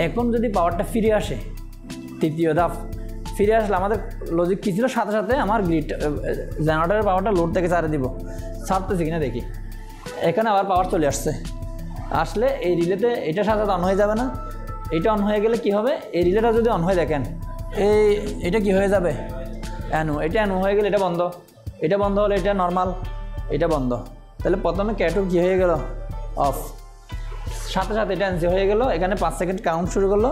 এখন যদি পাওয়ারটা ফিরে আসে, তৃতীয় ধাপ ফিরে আসলে আমাদের লজিক কী ছিল, সাথে সাথে আমার গ্রিড জেনারেটরের পাওয়ারটা লোড থেকে ছাড়ে দিব, ছাড়তেছি কিনা দেখি। এখানে আবার পাওয়ার চলে আসলে এই রিলেতে এটার সাথে অন হয়ে যাবে না? এটা অন হয়ে গেলে কি হবে, এই রিলেটা যদি অন হয়ে দেখেন এটা কি হয়ে যাবে, অ্যানু। এটা অ্যানু হয়ে গেলে এটা বন্ধ, এটা বন্ধ হলে এটা নর্মাল, এটা বন্ধ। তাহলে প্রথমে ক্যাটু কী হয়ে গেল, অফ। সাথে সাথে এটা এনসি হয়ে গেল। এখানে 5 সেকেন্ড কাউন্ট শুরু করলো।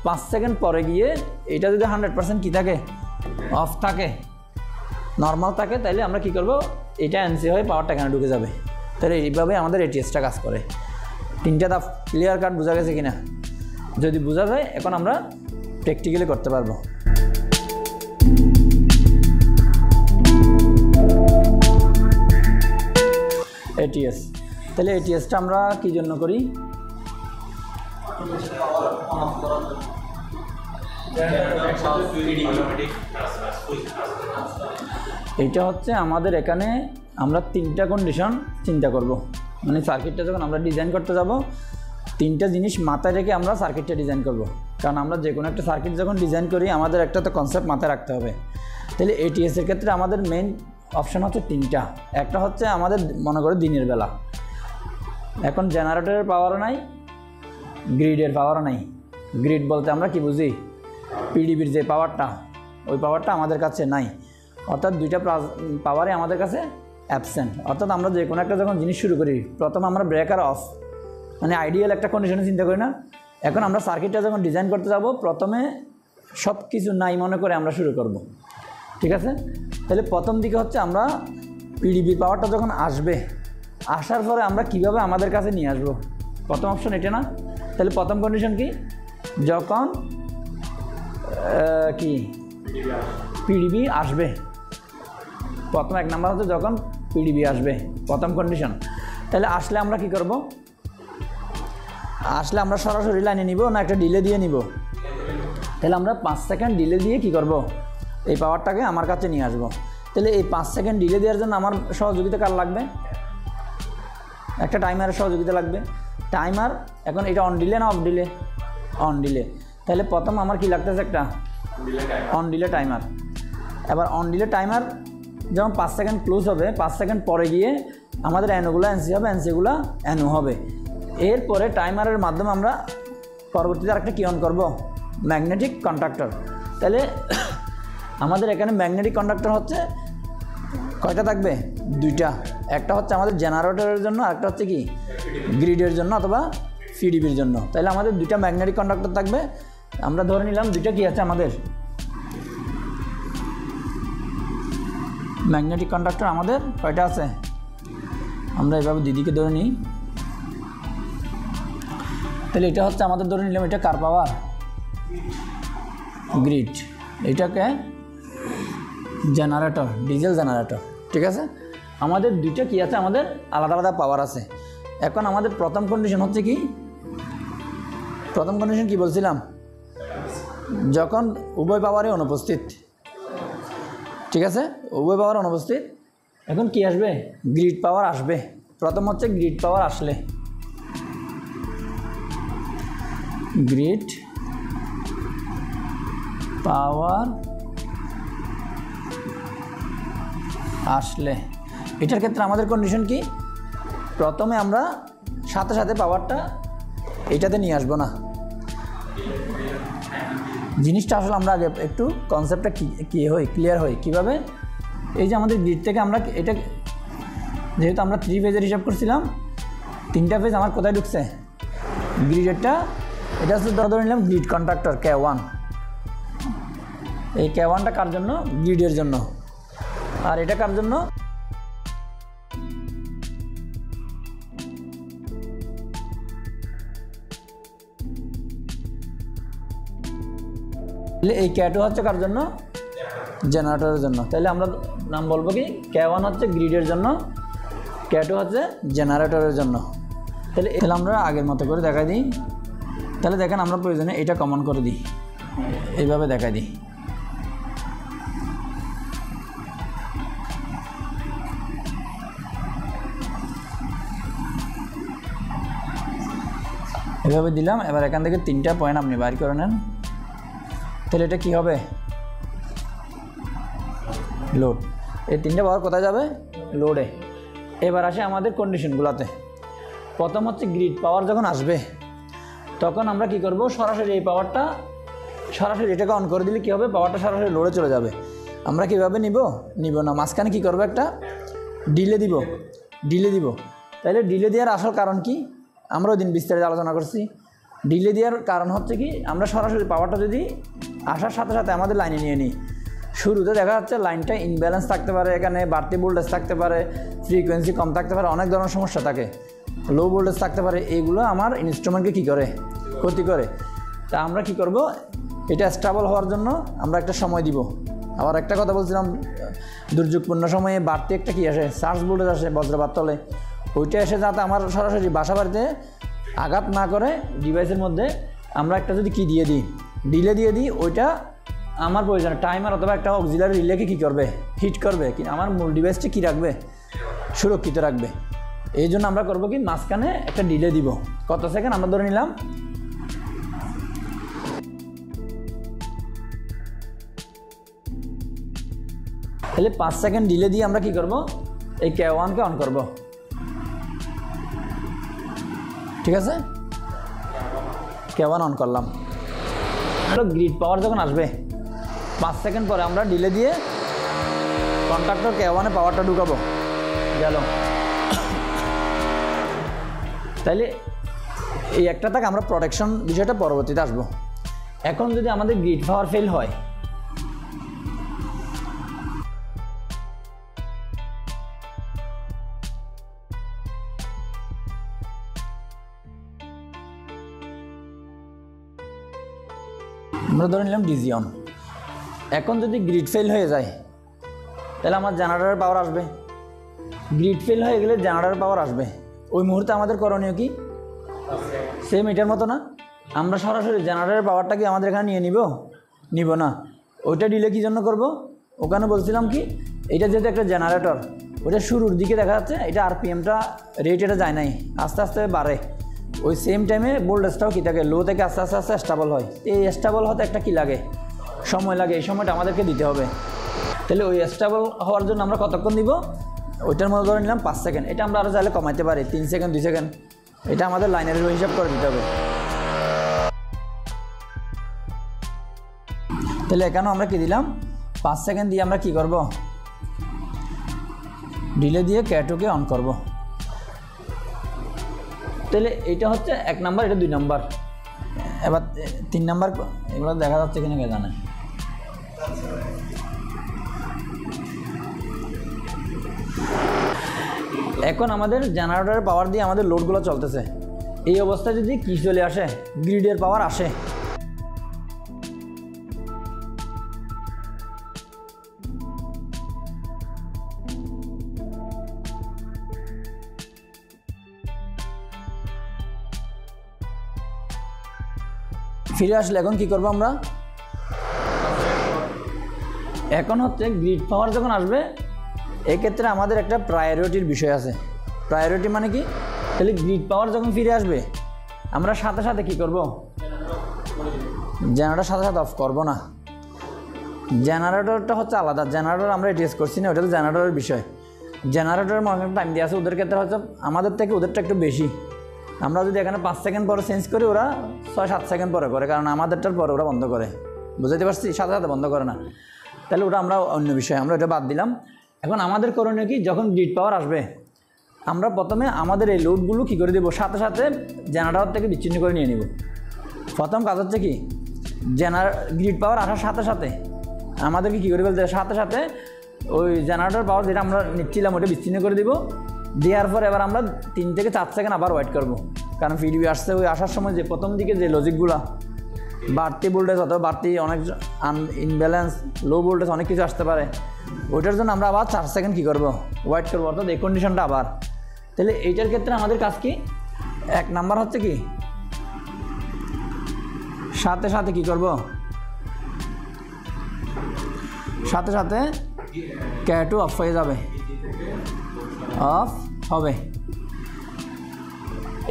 5 সেকেন্ড পরে গিয়ে এটা যদি 100% কী থাকে, অফ থাকে, নর্মাল থাকে, তাহলে আমরা কী করবো, এটা এনসি হয়ে পাওয়ারটা এখানে ঢুকে যাবে। তাহলে এইভাবে আমাদের এটিএসটা কাজ করে। 3টা ধাপ ক্লিয়ার কাট বোঝা গেছে কিনা? যদি বোঝা যায় এখন আমরা প্র্যাকটিক্যালি করতে পারবো। এটিএস, তাহলে এটিএসটা আমরা কী জন্য করি? এইটা হচ্ছে আমাদের এখানে আমরা 3টা কন্ডিশন চিন্তা করব। মানে সার্কিটটা যখন আমরা ডিজাইন করতে যাব, 3টা জিনিস মাথায় রেখে আমরা সার্কিটটা ডিজাইন করব। কারণ আমরা যে কোনো একটা সার্কিট যখন ডিজাইন করি আমাদের একটা তো কনসেপ্ট মাথায় রাখতে হবে। তাহলে এটিএসের ক্ষেত্রে আমাদের মেইন অপশান হচ্ছে 3টা। একটা হচ্ছে আমাদের মনে করো দিনের বেলা, এখন জেনারেটরের পাওয়ারও নাই, গ্রিডের পাওয়ারও নাই। গ্রিড বলতে আমরা কি বুঝি, পিডিবির যে পাওয়ারটা, ওই পাওয়ারটা আমাদের কাছে নাই। অর্থাৎ 2টা পাওয়ারই আমাদের কাছে অ্যাবসেন্ট। অর্থাৎ আমরা যে কোনো একটা যখন জিনিস শুরু করি, প্রথম আমরা ব্রেকার অফ, মানে আইডিয়াল একটা কন্ডিশনে চিন্তা করি না। এখন আমরা সার্কিটটা যখন ডিজাইন করতে যাব, প্রথমে সব কিছু নাই মনে করে আমরা শুরু করব, ঠিক আছে? তাহলে প্রথম দিকে হচ্ছে আমরা পিডিবির পাওয়ারটা যখন আসবে, আসার পরে আমরা কিভাবে আমাদের কাছে নিয়ে আসবো, প্রথম অপশন এটা না? তাহলে প্রথম কন্ডিশন কি, যখন কি পিডিবি আসবে, প্রথম 1 নাম্বার হচ্ছে যখন পিডিবি আসবে, প্রথম কন্ডিশন। তাহলে আসলে আমরা কি করব, আসলে আমরা সরাসরি লাইনে নিব না একটা ডিলে দিয়ে নিব? তাহলে আমরা 5 সেকেন্ড ডিলে দিয়ে কি করব, এই পাওয়ারটাকে আমার কাছে নিয়ে আসব। তাহলে এই 5 সেকেন্ড ডিলে দেওয়ার জন্য আমার সহযোগিতা কার লাগবে, একটা টাইমারের সহযোগিতা লাগবে। টাইমার এখন এটা অন ডিলে না অফ ডিলে, অন ডিলে। তাহলে প্রথম আমার কি লাগতেছে, একটা অন ডিলে টাইমার। এবার অন ডিলে টাইমার যখন 5 সেকেন্ড ক্লোজ হবে, 5 সেকেন্ড পরে গিয়ে আমাদের অ্যানোগুলো এনসি হবে, এনসিগুলো অ্যানো হবে। এরপরে টাইমারের মাধ্যমে আমরা পরবর্তীতে আরেকটা কি অন করব, ম্যাগনেটিক কন্ডাক্টর। তাহলে আমাদের এখানে ম্যাগনেটিক কন্ডাক্টর হচ্ছে কয়টা থাকবে, 2টা। একটা হচ্ছে আমাদের জেনারেটরের জন্য, আরেকটা হচ্ছে কি গ্রিডের জন্য অথবা পিডিবির জন্য। তাহলে আমাদের 2টা ম্যাগনেটিক কন্ডাক্টর থাকবে। আমরা ধরে নিলাম 2টা কি আছে আমাদের ম্যাগনেটিক কন্ডাক্টর, আমাদের কয়টা আছে, আমরা এভাবে দিদিকে ধরে নিই। তাহলে এটা হচ্ছে আমাদের ধরে নিলাম, এটা কার পাওয়ার, গ্রিড, এটাকে জেনারেটর, ডিজেল জেনারেটর, ঠিক আছে? আমাদের 2টা কি আছে, আমাদের আলাদা আলাদা পাওয়ার আছে। এখন আমাদের প্রথম কন্ডিশন হচ্ছে কি, প্রথম কন্ডিশন কি বলছিলাম, যখন উভয় পাওয়ারই অনুপস্থিত, ঠিক আছে? উভয় পাওয়ার অনুপস্থিত, এখন কি আসবে, গ্রিড পাওয়ার আসবে। প্রথম হচ্ছে গ্রিড পাওয়ার আসলে, গ্রিড পাওয়ার আসলে, এটার ক্ষেত্রে আমাদের কন্ডিশন কি, প্রথমে আমরা সাথে সাথে পাওয়ারটা এটাতে নিয়ে আসবো না। জিনিসটা আসলে আমরা আগে একটু কনসেপ্টটা কি হয়, ক্লিয়ার হয় কীভাবে। এই যে আমাদের গ্রিড থেকে আমরা এটা, যেহেতু আমরা 3 ফেজের হিসাব করছিলাম, 3টা ফেজ আমার কোথায় ঢুকছে, গ্রিডেরটা। এটা হচ্ছে ধরে নিলাম গ্রিড কন্ডাক্টর K1। এই K1টা কার জন্য, গ্রিডের জন্য। আর এটা কার জন্য, এই K2 হচ্ছে কার জন্য, জেনারেটরের জন্য। তাহলে আমরা নাম বলবো কি, K1 হচ্ছে গ্রিডের জন্য, K2 হচ্ছে জেনারেটরের জন্য। তাহলে আমরা আগের মতো করে দেখাই দিই। তাহলে দেখেন আমরা প্রয়োজনে এটা কমন করে দিই, এইভাবে দেখাই দিই। এভাবে দিলাম। এবার এখান থেকে 3টা পয়েন্ট আপনি বাইর করে নেন, তাহলে এটা কী হবে? লোড। এই 3টে পাওয়ার কোথায় যাবে? লোডে। এবার আসে আমাদের কন্ডিশনগুলোতে। প্রথম হচ্ছে গ্রিড পাওয়ার যখন আসবে তখন আমরা কি করব? সরাসরি এই পাওয়ারটা সরাসরি এটাকে অন করে দিলে কী হবে? পাওয়ারটা সরাসরি লোডে চলে যাবে। আমরা কীভাবে নিব না, মাঝখানে কী করবো? একটা ডিলে দিব। তাহলে ডিলে দেওয়ার আসল কারণ কি? আমরা ওই দিন বিস্তারিত আলোচনা করছি। ডিলে দেওয়ার কারণ হচ্ছে কি, আমরা সরাসরি পাওয়ারটা যদি আসার সাথে সাথে আমাদের লাইনে নিয়ে নিই, শুরুতে দেখা যাচ্ছে লাইনটা ইনব্যালেন্স থাকতে পারে, এখানে বাড়তি ভোল্টেজ থাকতে পারে, ফ্রিকোয়েন্সি কম থাকতে পারে, অনেক ধরনের সমস্যা থাকে, লো ভোল্টেজ থাকতে পারে। এইগুলো আমার ইনস্ট্রুমেন্টকে কী করে? ক্ষতি করে। তা আমরা কি করব? এটা স্টেবল হওয়ার জন্য আমরা একটা সময় দিব। আবার একটা কথা বলছিলাম, দুর্যোগপূর্ণ সময়ে বাড়তি একটা কী আসে? সার্জ ভোল্টেজ আসে বজ্রপাত তলে। ওইটা এসে যাতে আমার সরাসরি বাসা বাড়িতে আঘাত না করে ডিভাইসের মধ্যে, আমরা একটা যদি কি দিয়ে দিই, ডিলে দিয়ে দিই, ওইটা আমার প্রয়োজন টাইমার অথবা একটা অক্সিলারি রিলেকে কী করবে? হিট করবে, কি আমার মূল ডিভাইসটি কী রাখবে? সুরক্ষিত রাখবে। এই জন্য আমরা করবো কি, মাঝখানে একটা ডিলে দিব। কত সেকেন্ড? আমরা ধরে নিলাম তাহলে 5 সেকেন্ড ডিলে দিয়ে আমরা কি করব? এই K1কে অন করব। ঠিক আছে, K1 অন করলাম। গ্রিড পাওয়ার যখন আসবে 5 সেকেন্ড পরে আমরা ডিলে দিয়ে কন্ট্রাক্টর K1-এ পাওয়ারটা ঢুকাবো। গেল। তাইলে এই একটা থাক, আমরা প্রোটেকশন বিষয়টা পরবর্তীতে আসবো। এখন যদি আমাদের গ্রিড পাওয়ার ফেল হয়, আমরা ধরে নিলাম ডিজি অন। এখন যদি গ্রিড ফেল হয়ে যায় তাহলে আমার জেনারেটরের পাওয়ার আসবে। গ্রিড ফেল হয়ে গেলে জেনারেটরের পাওয়ার আসবে। ওই মুহূর্তে আমাদের করণীয় কি? সেম এটার মতো না, আমরা সরাসরি জেনারেটরের পাওয়ারটা কি আমাদের এখানে নিব না। ওইটা ডিলে কী জন্য করব? ওখানে বলছিলাম কি, এটা যেহেতু একটা জেনারেটর, ওটা শুরুর দিকে দেখা যাচ্ছে এটা আরপিএমটা রেট এটা যায় নাই, আস্তে আস্তে বাড়ে। ওই সেম টাইমে ভোল্টেজটাও কী থাকে? লো থেকে আস্তে আস্তে স্টেবল হয়। এই স্টেবল হতে একটা কী লাগে? সময় লাগে। এই সময়টা আমাদেরকে দিতে হবে। তাহলে ওই স্টেবল হওয়ার জন্য আমরা কতক্ষণ দিব? ওইটার মধ্যে ধরে নিলাম 5 সেকেন্ড। এটা আমরা আরও চাইলে কমাইতে পারি, 3 সেকেন্ড 2 সেকেন্ড। এটা আমাদের লাইনের হিসাব করে দিতে হবে। তাহলে এখানেও আমরা কী দিলাম? 5 সেকেন্ড দিয়ে আমরা কী করব? ডিলে দিয়ে K2-কে অন করব। তাহলে এটা হচ্ছে 1 নাম্বার, এটা 2 নাম্বার। এবার 3 নাম্বার এগুলো দেখা যাচ্ছে কিনা কে জানে। এখন আমাদের জেনারেটরের পাওয়ার দিয়ে আমাদের লোডগুলো চলতেছে। এই অবস্থায় যদি কি চলে আসে? গ্রিডের পাওয়ার আসে। ফিরে আসলে এখন কি করব আমরা? এখন হচ্ছে গ্রিড পাওয়ার যখন আসবে, এক্ষেত্রে আমাদের একটা প্রায়োরিটির বিষয় আছে। প্রায়োরিটি মানে কি? তাহলে গ্রিড পাওয়ার যখন ফিরে আসবে, আমরা সাথে সাথে কী করব? জেনারেটর সাথে সাথে অফ করব না। জেনারেটরটা হচ্ছে আলাদা। জেনারেটর আমরা টেস্ট করছি না, ওটা তো জেনারেটরের বিষয়। জেনারেটরের মনে টাইম দিয়ে আছে, ওদের ক্ষেত্রে হচ্ছে আমাদের থেকে ওদেরটা একটু বেশি। আমরা যদি এখানে 5 সেকেন্ড পরে চেঞ্জ করি, ওরা 6-7 সেকেন্ড পরে করে, কারণ আমাদেরটার পরে ওরা বন্ধ করে। বুঝতে পারছি? সাথে সাথে বন্ধ করে না। তাহলে ওটা আমরা অন্য বিষয়, আমরা ওটা বাদ দিলাম। এখন আমাদের করণীয় কি? যখন গ্রিড পাওয়ার আসবে, আমরা প্রথমে আমাদের এই লোডগুলো কী করে দেবো? সাথে সাথে জেনারেটর থেকে বিচ্ছিন্ন করে নিয়ে নিব। প্রথম কাজ হচ্ছে কি, গ্রিড পাওয়ার আসার সাথে সাথে আমাদেরকে কী করে ফেলতে হবে? সাথে সাথে ওই জেনারেটর পাওয়ার যেটা আমরা নিচ্ছিলাম ওটা বিচ্ছিন্ন করে দিব। দেওয়ার পর এবার আমরা 3 থেকে 4 সেকেন্ড আবার ওয়েট করব, কারণ পিডিবি আসছে। ওই আসার সময় যে প্রথম দিকে যে লজিকগুলো, বাড়তি ভোল্টেজ অথবা বাড়তি অনেক ইনব্যালেন্স, লো ভোল্টেজ অনেক কিছু আসতে পারে, ওইটার জন্য আমরা আবার 4 সেকেন্ড কী করবো? ওয়েট করবো, অর্থাৎ এই কন্ডিশনটা আবার। তাহলে এইটার ক্ষেত্রে আমাদের কাজ কি? 1 নাম্বার হচ্ছে কি, সাথে সাথে কী করব? সাথে সাথে K2 অফ হয়ে যাবে, অফ হবে।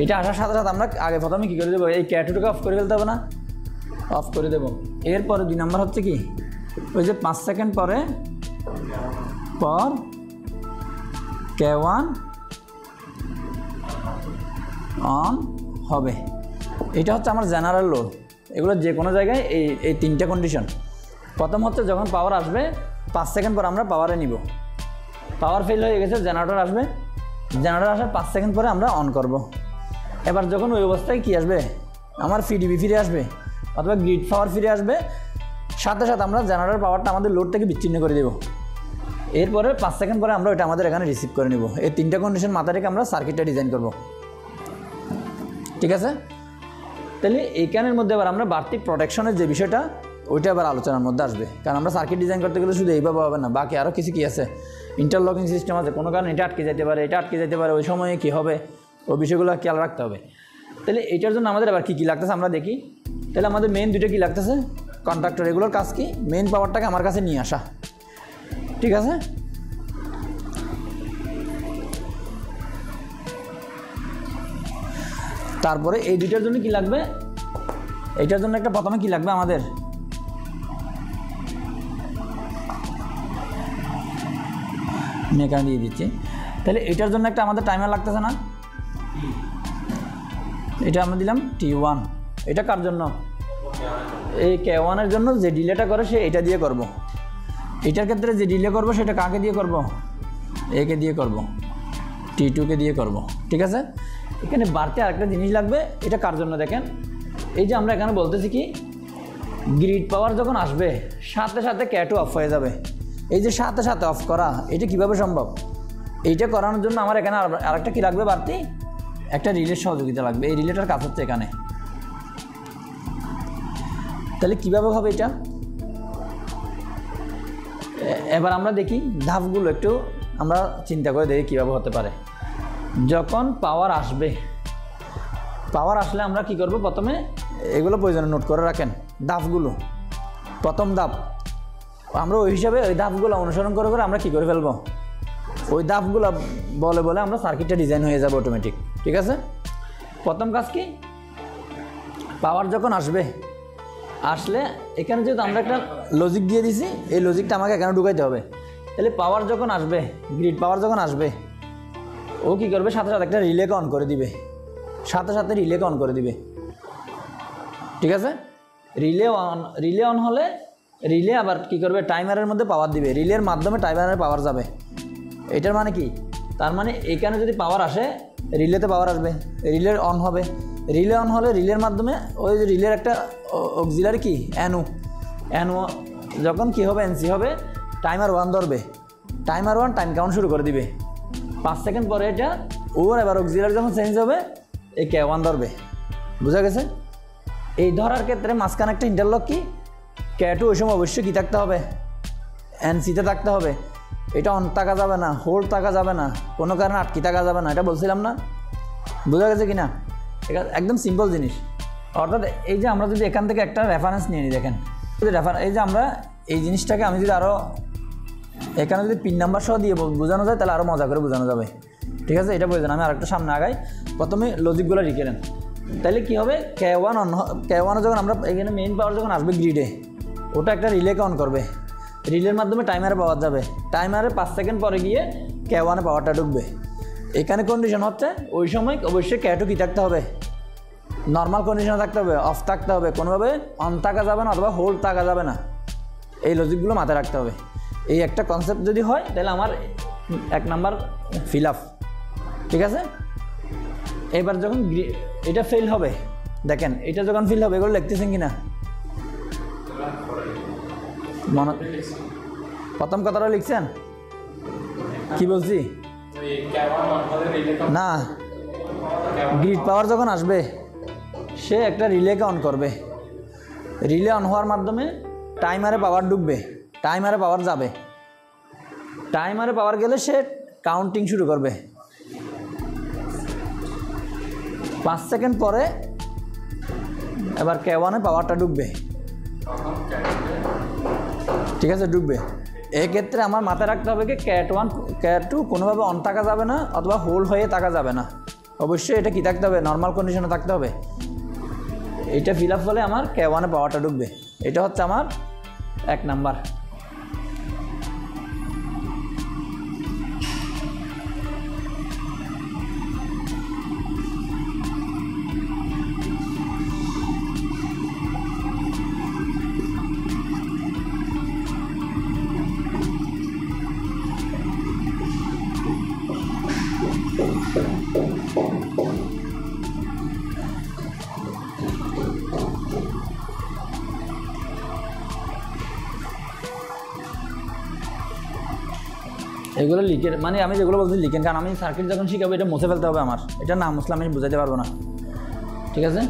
এটা আসার সাথে সাথে আমরা আগে প্রথমে কী করে দেবো, এই ক্যাটুটাকে অফ করে ফেলতে হবে না, অফ করে দেবো। এরপরে 2 নাম্বার হচ্ছে কি, ওই যে 5 সেকেন্ড পরে K1 অন হবে। এটা হচ্ছে আমার জেনারেল লোড। এগুলো যে কোনো জায়গায় এই 3টা কন্ডিশন। প্রথম হচ্ছে যখন পাওয়ার আসবে 5 সেকেন্ড পর আমরা পাওয়ারে নিব, পাওয়ার ফেল হয়ে গেছে, জেনারেটর আসবে, জেনারেটর আসার 5 সেকেন্ড পরে আমরা অন করব। এবার যখন ওই অবস্থায় কী আসবে, আমার পিডিবি ফিরে আসবে অথবা গ্রিড পাওয়ার ফিরে আসবে, সাথে সাথে আমরা জেনারেটর পাওয়ারটা আমাদের লোড থেকে বিচ্ছিন্ন করে দেব। এরপরে 5 সেকেন্ড পরে আমরা ওইটা আমাদের এখানে রিসিভ করে নেব। এই 3টা কন্ডিশন মাথায় রেখে আমরা সার্কিটটা ডিজাইন করব। ঠিক আছে, তাহলে এইখানের মধ্যে আবার আমরা বাড়তি প্রোটেকশনের যে বিষয়টা, ওইটা আবার আলোচনার মধ্যে আসবে। কারণ আমরা সার্কিট ডিজাইন করতে গেলে শুধু এইভাবে হবে না, বাকি আরও কিছু কী আছে, ইন্টারলকিং সিস্টেম আছে, কোনো কারণে এটা আটকে যেতে পারে, এটা আটকে যেতে পারে, ওই সময়ে কী হবে, ওই বিষয়গুলো খেয়াল রাখতে হবে। তাহলে এইটার জন্য আমাদের আবার কী কী লাগতেছে আমরা দেখি। তাহলে আমাদের মেইন দুটো কী লাগতেছে, কন্ট্রাক্টর, এগুলোর কাজ কি, মেইন পাওয়ারটাকে আমার কাছে নিয়ে আসা। ঠিক আছে, তারপরে এই দুইটার জন্য কি লাগবে, এইটার জন্য একটা প্রথমে কি লাগবে আমাদের, আমি এখানে দিয়ে দিচ্ছি। তাহলে এটার জন্য একটা আমাদের টাইমার লাগতেছে না, এটা আমরা দিলাম T1। এটা কার জন্য, এই K1 এর জন্য যে ডিলেটা করে সে এটা দিয়ে করব। এটার ক্ষেত্রে যে ডিলে করব সেটা কাকে দিয়ে করব, একে দিয়ে করব, T2কে দিয়ে করব। ঠিক আছে, এখানে বাড়তে আরেকটা জিনিস লাগবে, এটা কার জন্য দেখেন, এই যে আমরা এখানে বলতেছি কি, গ্রিড পাওয়ার যখন আসবে সাথে সাথে K2 অফ হয়ে যাবে। এই যে সাথে সাথে অফ করা, এটা কিভাবে সম্ভব, এইটা করানোর জন্য আমার এখানে আরেকটা কি লাগবে, বাড়তি একটা রিলের সহযোগিতা লাগবে। এই রিলেটার কাজ হচ্ছে এখানে। তাহলে কিভাবে হবে এটা, এবার আমরা দেখি ধাপগুলো একটু আমরা চিন্তা করে দেখি কীভাবে হতে পারে। যখন পাওয়ার আসবে, পাওয়ার আসলে আমরা কি করব, প্রথমে এগুলো প্রয়োজনে নোট করে রাখেন ধাপগুলো। প্রথম ধাপ আমরা ওই হিসাবে ওই ধাপগুলো অনুসরণ করে করে আমরা কি করে ফেলবো, ওই ধাপগুলো বলে বলে আমরা সার্কিটটা ডিজাইন হয়ে যাবে অটোমেটিক। ঠিক আছে, প্রথম কাজ কি, পাওয়ার যখন আসবে, আসলে এখানে যেহেতু আমরা একটা লজিক দিয়ে দিছি, এই লজিকটা আমাকে এখানে ঢুকাইতে হবে। তাহলে পাওয়ার যখন আসবে, গ্রিড পাওয়ার যখন আসবে, ও কী করবে, সাথে সাথে একটা রিলেকে অন করে দিবে, সাথে সাথে রিলেকে অন করে দিবে। ঠিক আছে, রিলে অন হলে রিলে আবার কী করবে, টাইমারের মধ্যে পাওয়ার দিবে, রিলের মাধ্যমে টাইমারের পাওয়ার যাবে। এটার মানে কি, তার মানে এখানে যদি পাওয়ার আসে, রিলেতে পাওয়ার আসবে, রিলে অন হবে, রিলে অন হলে রিলের মাধ্যমে ওই রিলের একটা অক্সিলারি কি অ্যানু যখন কি হবে, এনসি হবে, টাইমার 1 ধরবে, টাইমার 1 টাইম কাউন্ট শুরু করে দিবে। 5 সেকেন্ড পরে এটা ওর এবার অক্সিলারি যখন চেঞ্জ হবে, এই K1 ধরবে। বুঝা গেছে, এই ধরার ক্ষেত্রে মাঝখানে একটা ইন্টারলক কি, K2 ওই সময় অবশ্যই কী থাকতে হবে, এনসিতে থাকতে হবে। এটা অন থাকা যাবে না, হোল্ড থাকা যাবে না, কোনো কারণে আটকি থাকা যাবে না, এটা বলছিলাম না, বোঝা গেছে কি না। এটা একদম সিম্পল জিনিস। অর্থাৎ এই যে আমরা যদি এখান থেকে একটা রেফারেন্স নিয়ে নিই, দেখেন এই যে আমরা এই জিনিসটাকে আমি যদি আরও এখানে যদি পিন নাম্বার সহ দিয়ে বোঝানো যায়, তাহলে আরও মজা করে বোঝানো যাবে। ঠিক আছে, এটা প্রয়োজন। আমি আরেকটা সামনে আগাই, প্রথমে লজিকগুলো লিখে নেন। তাহলে কী হবে, K1 যখন আমরা এখানে মেইন পাওয়ার যখন আসবে গ্রিডে, ওটা একটা রিলেকে অন করবে, রিলের মাধ্যমে টাইমারে পাওয়ার যাবে, টাইমারে 5 সেকেন্ড পরে গিয়ে K1 পাওয়ারটা ঢুকবে। এখানে কন্ডিশন হচ্ছে ওই সময় অবশ্যই K2 কী থাকতে হবে, নর্মাল কন্ডিশনে থাকতে হবে, অফ থাকতে হবে, কোনোভাবে অন থাকা যাবে না অথবা হোল্ড থাকা যাবে না। এই লজিকগুলো মাথায় রাখতে হবে। এই একটা কনসেপ্ট যদি হয়, তাহলে আমার 1 নাম্বার ফিল আপ। ঠিক আছে, এবার যখন এটা ফেল হবে, দেখেন এটা যখন ফিল হবে, এগুলো লিখতেছেন কি না, প্রথম কথাটা লিখছেন, কি বলছি না, গ্রিড পাওয়ার যখন আসবে সে একটা রিলেকে অন করবে, রিলে অন হওয়ার মাধ্যমে টাইমারে পাওয়ার ঢুকবে, টাইমারে পাওয়ার যাবে, টাইমারে পাওয়ার গেলে সে কাউন্টিং শুরু করবে। 5 সেকেন্ড পরে এবার K1 পাওয়ারটা ঢুকবে। ঠিক আছে, ঢুকবে। এক্ষেত্রে আমার মাথায় রাখতে হবে কি, K2 কোনোভাবে অন থাকা যাবে না অথবা হোল্ড হয়ে থাকা যাবে না। অবশ্যই এটা কি থাকতে হবে, নর্মাল কন্ডিশনে থাকতে হবে। এটা ফিল আপ হলে আমার K1 এ পাওয়ারটা ঢুকবে। এটা হচ্ছে আমার 1 নাম্বার। এগুলো লিখে, মানে আমি যেগুলো বলছি লিখেন, কারণ আমি সার্কিট যখন শিখাবো এটা মুছে ফেলতে হবে আমার। এটা না মুছলে আমি বুঝাইতে পারবো না, ঠিক আছে?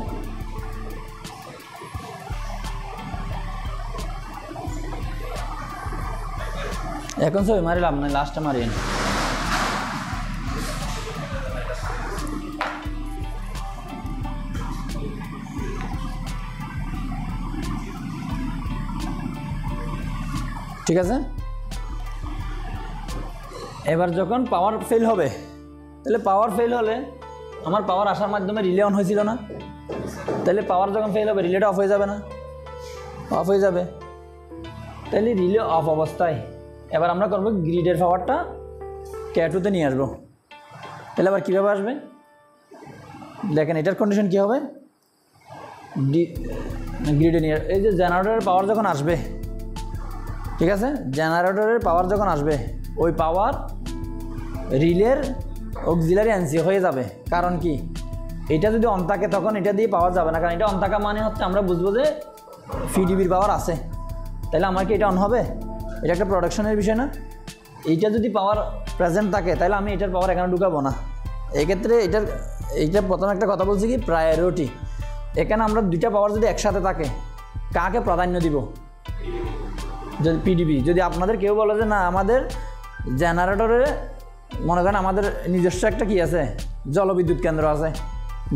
এখন সবই মারি লাভ নাই, লাস্টে মারিয়েন। ঠিক আছে, এবার যখন পাওয়ার ফেল হবে, তাহলে পাওয়ার ফেল হলে আমার পাওয়ার আসার মাধ্যমে রিলে অন হয়েছিল না, তাহলে পাওয়ার যখন ফেল হবে রিলেটা অফ হয়ে যাবে না? অফ হয়ে যাবে। তাহলে রিলে অফ অবস্থায় এবার আমরা করবো গ্রিডের পাওয়ারটা K2-তে নিয়ে আসবো। তাহলে আবার কীভাবে আসবে দেখেন, এটার কন্ডিশন কী হবে, গ্রিডে নিয়ে, এই যে জেনারেটরের পাওয়ার যখন আসবে, ঠিক আছে, জেনারেটরের পাওয়ার যখন আসবে ওই পাওয়ার রিলের অক্সিলারি এনসি হয়ে যাবে। কারণ কি, এটা যদি অন থাকে তখন এটা দিয়ে পাওয়া যাবে না, কারণ এটা অন থাকা মানে হচ্ছে আমরা বুঝবো যে PDB-র পাওয়ার আছে। তাহলে আমার কি এটা অন হবে? এটা একটা প্রোডাকশনের বিষয় না? এইটা যদি পাওয়ার প্রেজেন্ট থাকে তাহলে আমি এটার পাওয়ার এখানে ঢুকাবো না। এক্ষেত্রে এইটা প্রথমে একটা কথা বলছি কি, প্রায়োরিটি। এখানে আমরা দুইটা পাওয়ার যদি একসাথে থাকে কাকে প্রাধান্য দিব? যদি PDB, যদি আপনাদের কেউ বলে যে না আমাদের জেনারেটরে মনে করেন আমাদের নিজস্ব একটা কি আছে, জলবিদ্যুৎ কেন্দ্র আছে,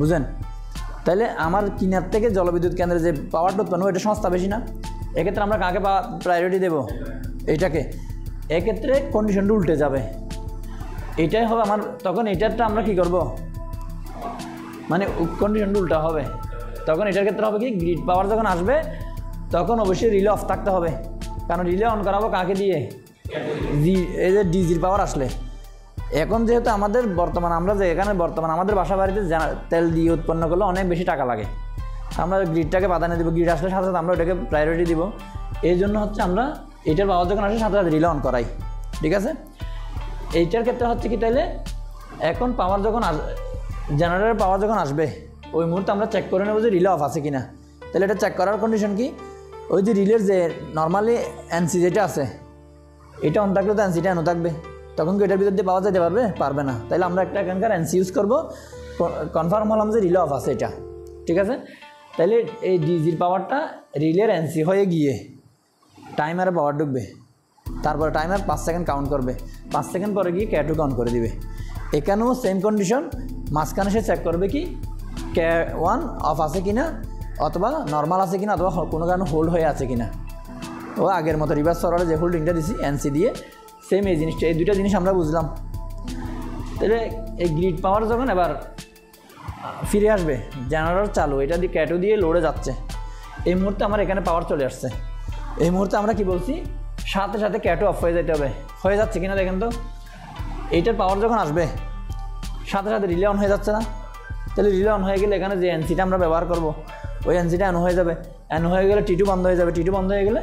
বুঝেন, তাহলে আমার কিনার থেকে জলবিদ্যুৎ কেন্দ্রে যে পাওয়ারটা উৎপন্ন এটা সংস্থা বেশি না? এক্ষেত্রে আমরা কাকে প্রায়োরিটি দেব? এইটাকে। এক্ষেত্রে কন্ডিশনটা উল্টে যাবে। এটাই হবে আমার, তখন এটারটা আমরা কি করব, মানে কন্ডিশনটা উল্টা হবে। তখন এটার ক্ষেত্রে হবে কি, গ্রিড পাওয়ার যখন আসবে তখন অবশ্যই রিলে অফ থাকতে হবে, কারণ রিলে অন করাবো কাকে দিয়ে, এই যে ডিজির পাওয়ার আসলে। এখন যেহেতু আমাদের বর্তমান আমরা যে এখানে বর্তমান আমাদের বাসা বাড়িতে তেল দিয়ে উৎপন্ন করলে অনেক বেশি টাকা লাগে, আমরা গ্রিডটাকে প্রাধান্য দেবো। গ্রিড আসলে সাথে সাথে আমরা ওটাকে প্রায়োরিটি দিব। এই জন্য হচ্ছে আমরা এইটার পাওয়ার যখন আসে সাথে সাথে রিলে অন করাই, ঠিক আছে? এইটার ক্ষেত্রে হচ্ছে কি, তাইলে এখন পাওয়ার যখন জেনারেটরের পাওয়ার যখন আসবে ওই মুহূর্তে আমরা চেক করে নেব যে রিলে অফ আছে কিনা। তাহলে এটা চেক করার কন্ডিশন কি, ওই যে রিলের যে নর্মালি এনসি যেটা আছে এটা অন থাকলে তো এনসিটা এনও থাকবে, তখন কি এটার ভিতর দিয়ে পাওয়া যেতে পারবে না। তাহলে আমরা একটা এখানকার এনসি ইউজ করবো, কনফার্ম হলাম যে রিলে অফ আছে এটা, ঠিক আছে? তাহলে এই ডিজির পাওয়ারটা রিলের এনসি হয়ে গিয়ে টাইমারে পাওয়ার ঢুকবে, তারপরে টাইমার 5 সেকেন্ড কাউন্ট করবে, 5 সেকেন্ড পরে গিয়ে K2 কাউন্ট করে দিবে। এখানেও সেম কন্ডিশন, মাঝখানে সে চেক করবে কি K1 অফ আছে কিনা, অথবা নর্মাল আছে কিনা, অথবা কোনো কারণে হোল্ড হয়ে আছে কিনা। ও আগের মতো রিভার্স ফরওয়ার্ডে যে হোল্ডিংটা দিছি এনসি দিয়ে, সেম এই জিনিসটা, এই দুইটা জিনিস আমরা বুঝলাম। তাহলে এই গ্রিড পাওয়ার যখন এবার ফিরে আসবে, জেনারেটর চালু, এটা দিয়ে K2 দিয়ে লোডে যাচ্ছে, এই মুহূর্তে আমার এখানে পাওয়ার চলে আসছে। এই মুহূর্তে আমরা কি বলছি, সাথে সাথে K2 অফ হয়ে যেতে হবে। হয়ে যাচ্ছে কিনা দেখেন তো, এইটার পাওয়ার যখন আসবে সাথে সাথে রিলে অন হয়ে যাচ্ছে না? তাহলে রিলে অন হয়ে গেলে এখানে যে এনসিটা আমরা ব্যবহার করব ওই এনসিটা অন হয়ে যাবে, অন হয়ে গেলে T2 বন্ধ হয়ে যাবে, T2 বন্ধ হয়ে গেলে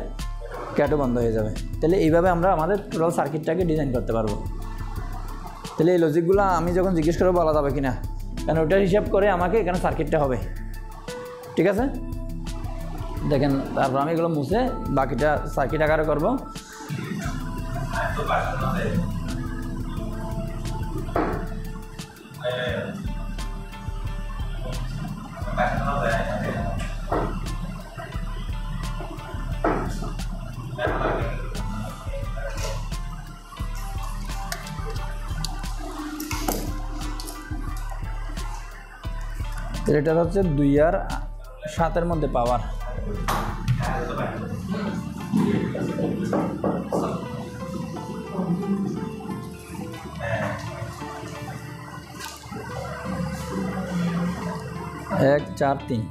K2 বন্ধ হয়ে যাবে। তাহলে এইভাবে আমরা আমাদের টোটাল সার্কিটটাকে ডিজাইন করতে পারবো। তাহলে এই লজিকগুলো আমি যখন জিজ্ঞেস করবো বলা যাবে কিনা, কারণ ওটার হিসাব করে আমাকে এখানে সার্কিটটা হবে, ঠিক আছে? দেখেন, তারপর আমি এগুলো মুছে বাকিটা সার্কিট আকারে করবো। এটা হচ্ছে 2 আর 7-এর মধ্যে পাওয়ার। 1 4 3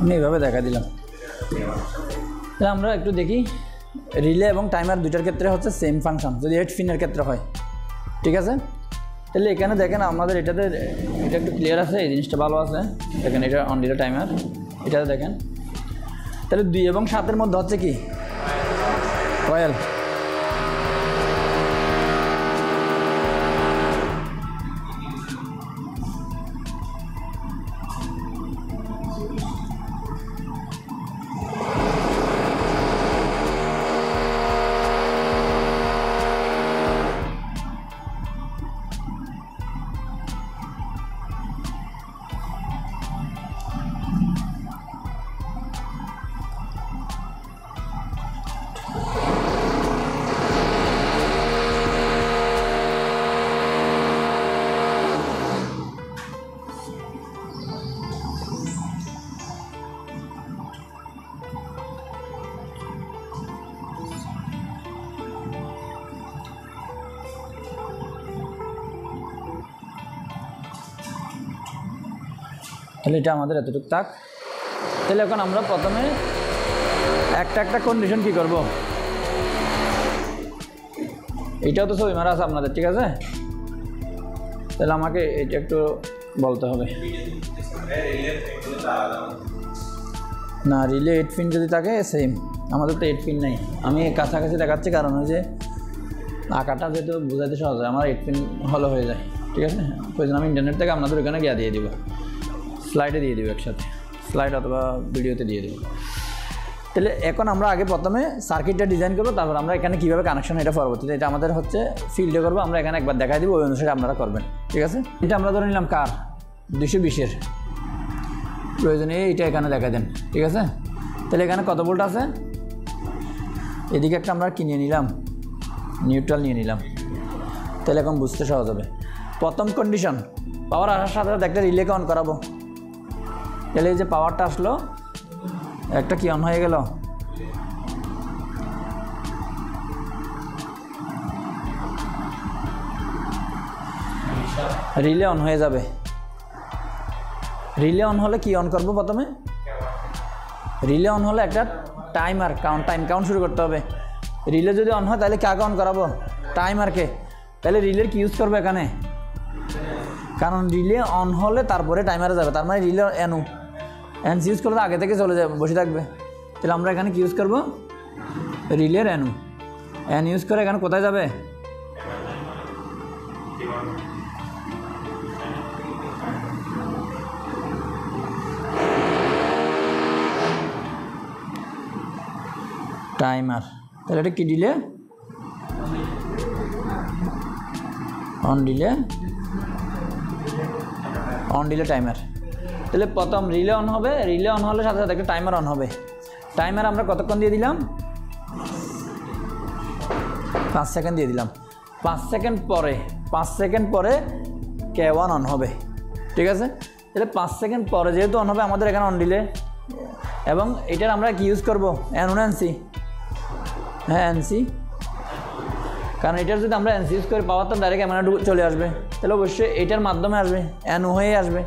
আমি এইভাবে দেখা দিলাম। তাহলে আমরা একটু দেখি রিলে এবং টাইমার দুইটার ক্ষেত্রে হচ্ছে সেম ফাংশন যদি 8 পিনের ক্ষেত্রে হয়, ঠিক আছে। তাহলে এখানে দেখেন আমাদের এটা একটু ক্লিয়ার আছে, এই জিনিসটা ভালো আছে। দেখেন এটা অন ডিলে টাইমার, এটা দেখেন। তাহলে 2 এবং 7-এর মধ্যে হচ্ছে কি কয়েল। তাহলে এটা আমাদের এতটুকু থাক। তাহলে এখন আমরা প্রথমে একটা কন্ডিশন কি করব, এইটাও তো ছবি মারা আছে আপনাদের, ঠিক আছে। তাহলে আমাকে এটা একটু বলতে হবে। না, রিলে 8 পিন যদি থাকে সেম, আমাদের তো 8 পিন নাই। আমি কাছাকাছি দেখাচ্ছি কারণ ওই যে আঁকাটা যেহেতু বোঝাতে সহজ হয়, আমার 8 পিন হলো হয়ে যায়, ঠিক আছে। প্রয়োজন আমি ইন্টারনেট থেকে আপনাদের ওখানে গিয়ে দিয়ে দিব, স্লাইডে দিয়ে দিব, একসাথে স্লাইড অথবা ভিডিওতে দিয়ে দেবো। তাহলে এখন আমরা আগে প্রথমে সার্কিটটা ডিজাইন করবো, তারপর আমরা এখানে কীভাবে কানেকশন এটা পরবর্তীতে এটা আমাদের হচ্ছে ফিল্ডে করবো, আমরা এখানে একবার দেখাই দিব, ওই অনুসারে আপনারা করবেন, ঠিক আছে। এটা আমরা ধরে নিলাম কার 220-এর, প্রয়োজনে এইটা এখানে দেখা দেন, ঠিক আছে। তাহলে এখানে কত ভোল্ট আছে, এদিকে একটা আমরা কিনে নিলাম, নিউট্রাল নিয়ে নিলাম। তাহলে এখন বুঝতে সহজ হবে। প্রথম কন্ডিশন, পাওয়ার আসার সাথে সাথে একটা রিলেকে অন করাবো। তাহলে এই যে পাওয়ারটা আসলো, একটা কি অন হয়ে গেল, রিলে অন হয়ে যাবে। রিলে অন হলে কি অন করবো প্রথমে, রিলে অন হলে একটা টাইম কাউন্ট শুরু করতে হবে। রিলে যদি অন হয় তাহলে কাকে অন করাবো, টাইমারকে। তাহলে রিলের কি ইউজ করবো এখানে, কারণ রিলে অন হলে তারপরে টাইমারে যাবে, তার মানে রিলে এনসি ইউজ করলে আগে থেকে চলে যাবে, বসে থাকবে। তাহলে আমরা এখানে কি ইউজ করবো, রিলের এন ইউজ করে এখানে কোথায় যাবে, টাইমার। তাহলে এটা কি ডিলে, অন ডিলে টাইমার। তাহলে প্রথম রিলে অন হবে, রিলে অন হলে সাথে সাথে একটা টাইমার অন হবে। টাইমার আমরা কতক্ষণ দিয়ে দিলাম, 5 সেকেন্ড দিয়ে দিলাম। 5 সেকেন্ড পরে K1 অন হবে, ঠিক আছে। তাহলে 5 সেকেন্ড পরে যেহেতু অন হবে আমাদের এখানে অন ডিলে, এবং এটার আমরা কি ইউজ করবো, N1 NC, হ্যাঁ NC, কারণ এটার যদি আমরা NC ইউজ করি পাওয়ার তো ডাইরেক্ট ক্যামেরা চলে আসবে, তাহলে অবশ্যই এটার মাধ্যমে আসবে, NO হয়ে আসবে।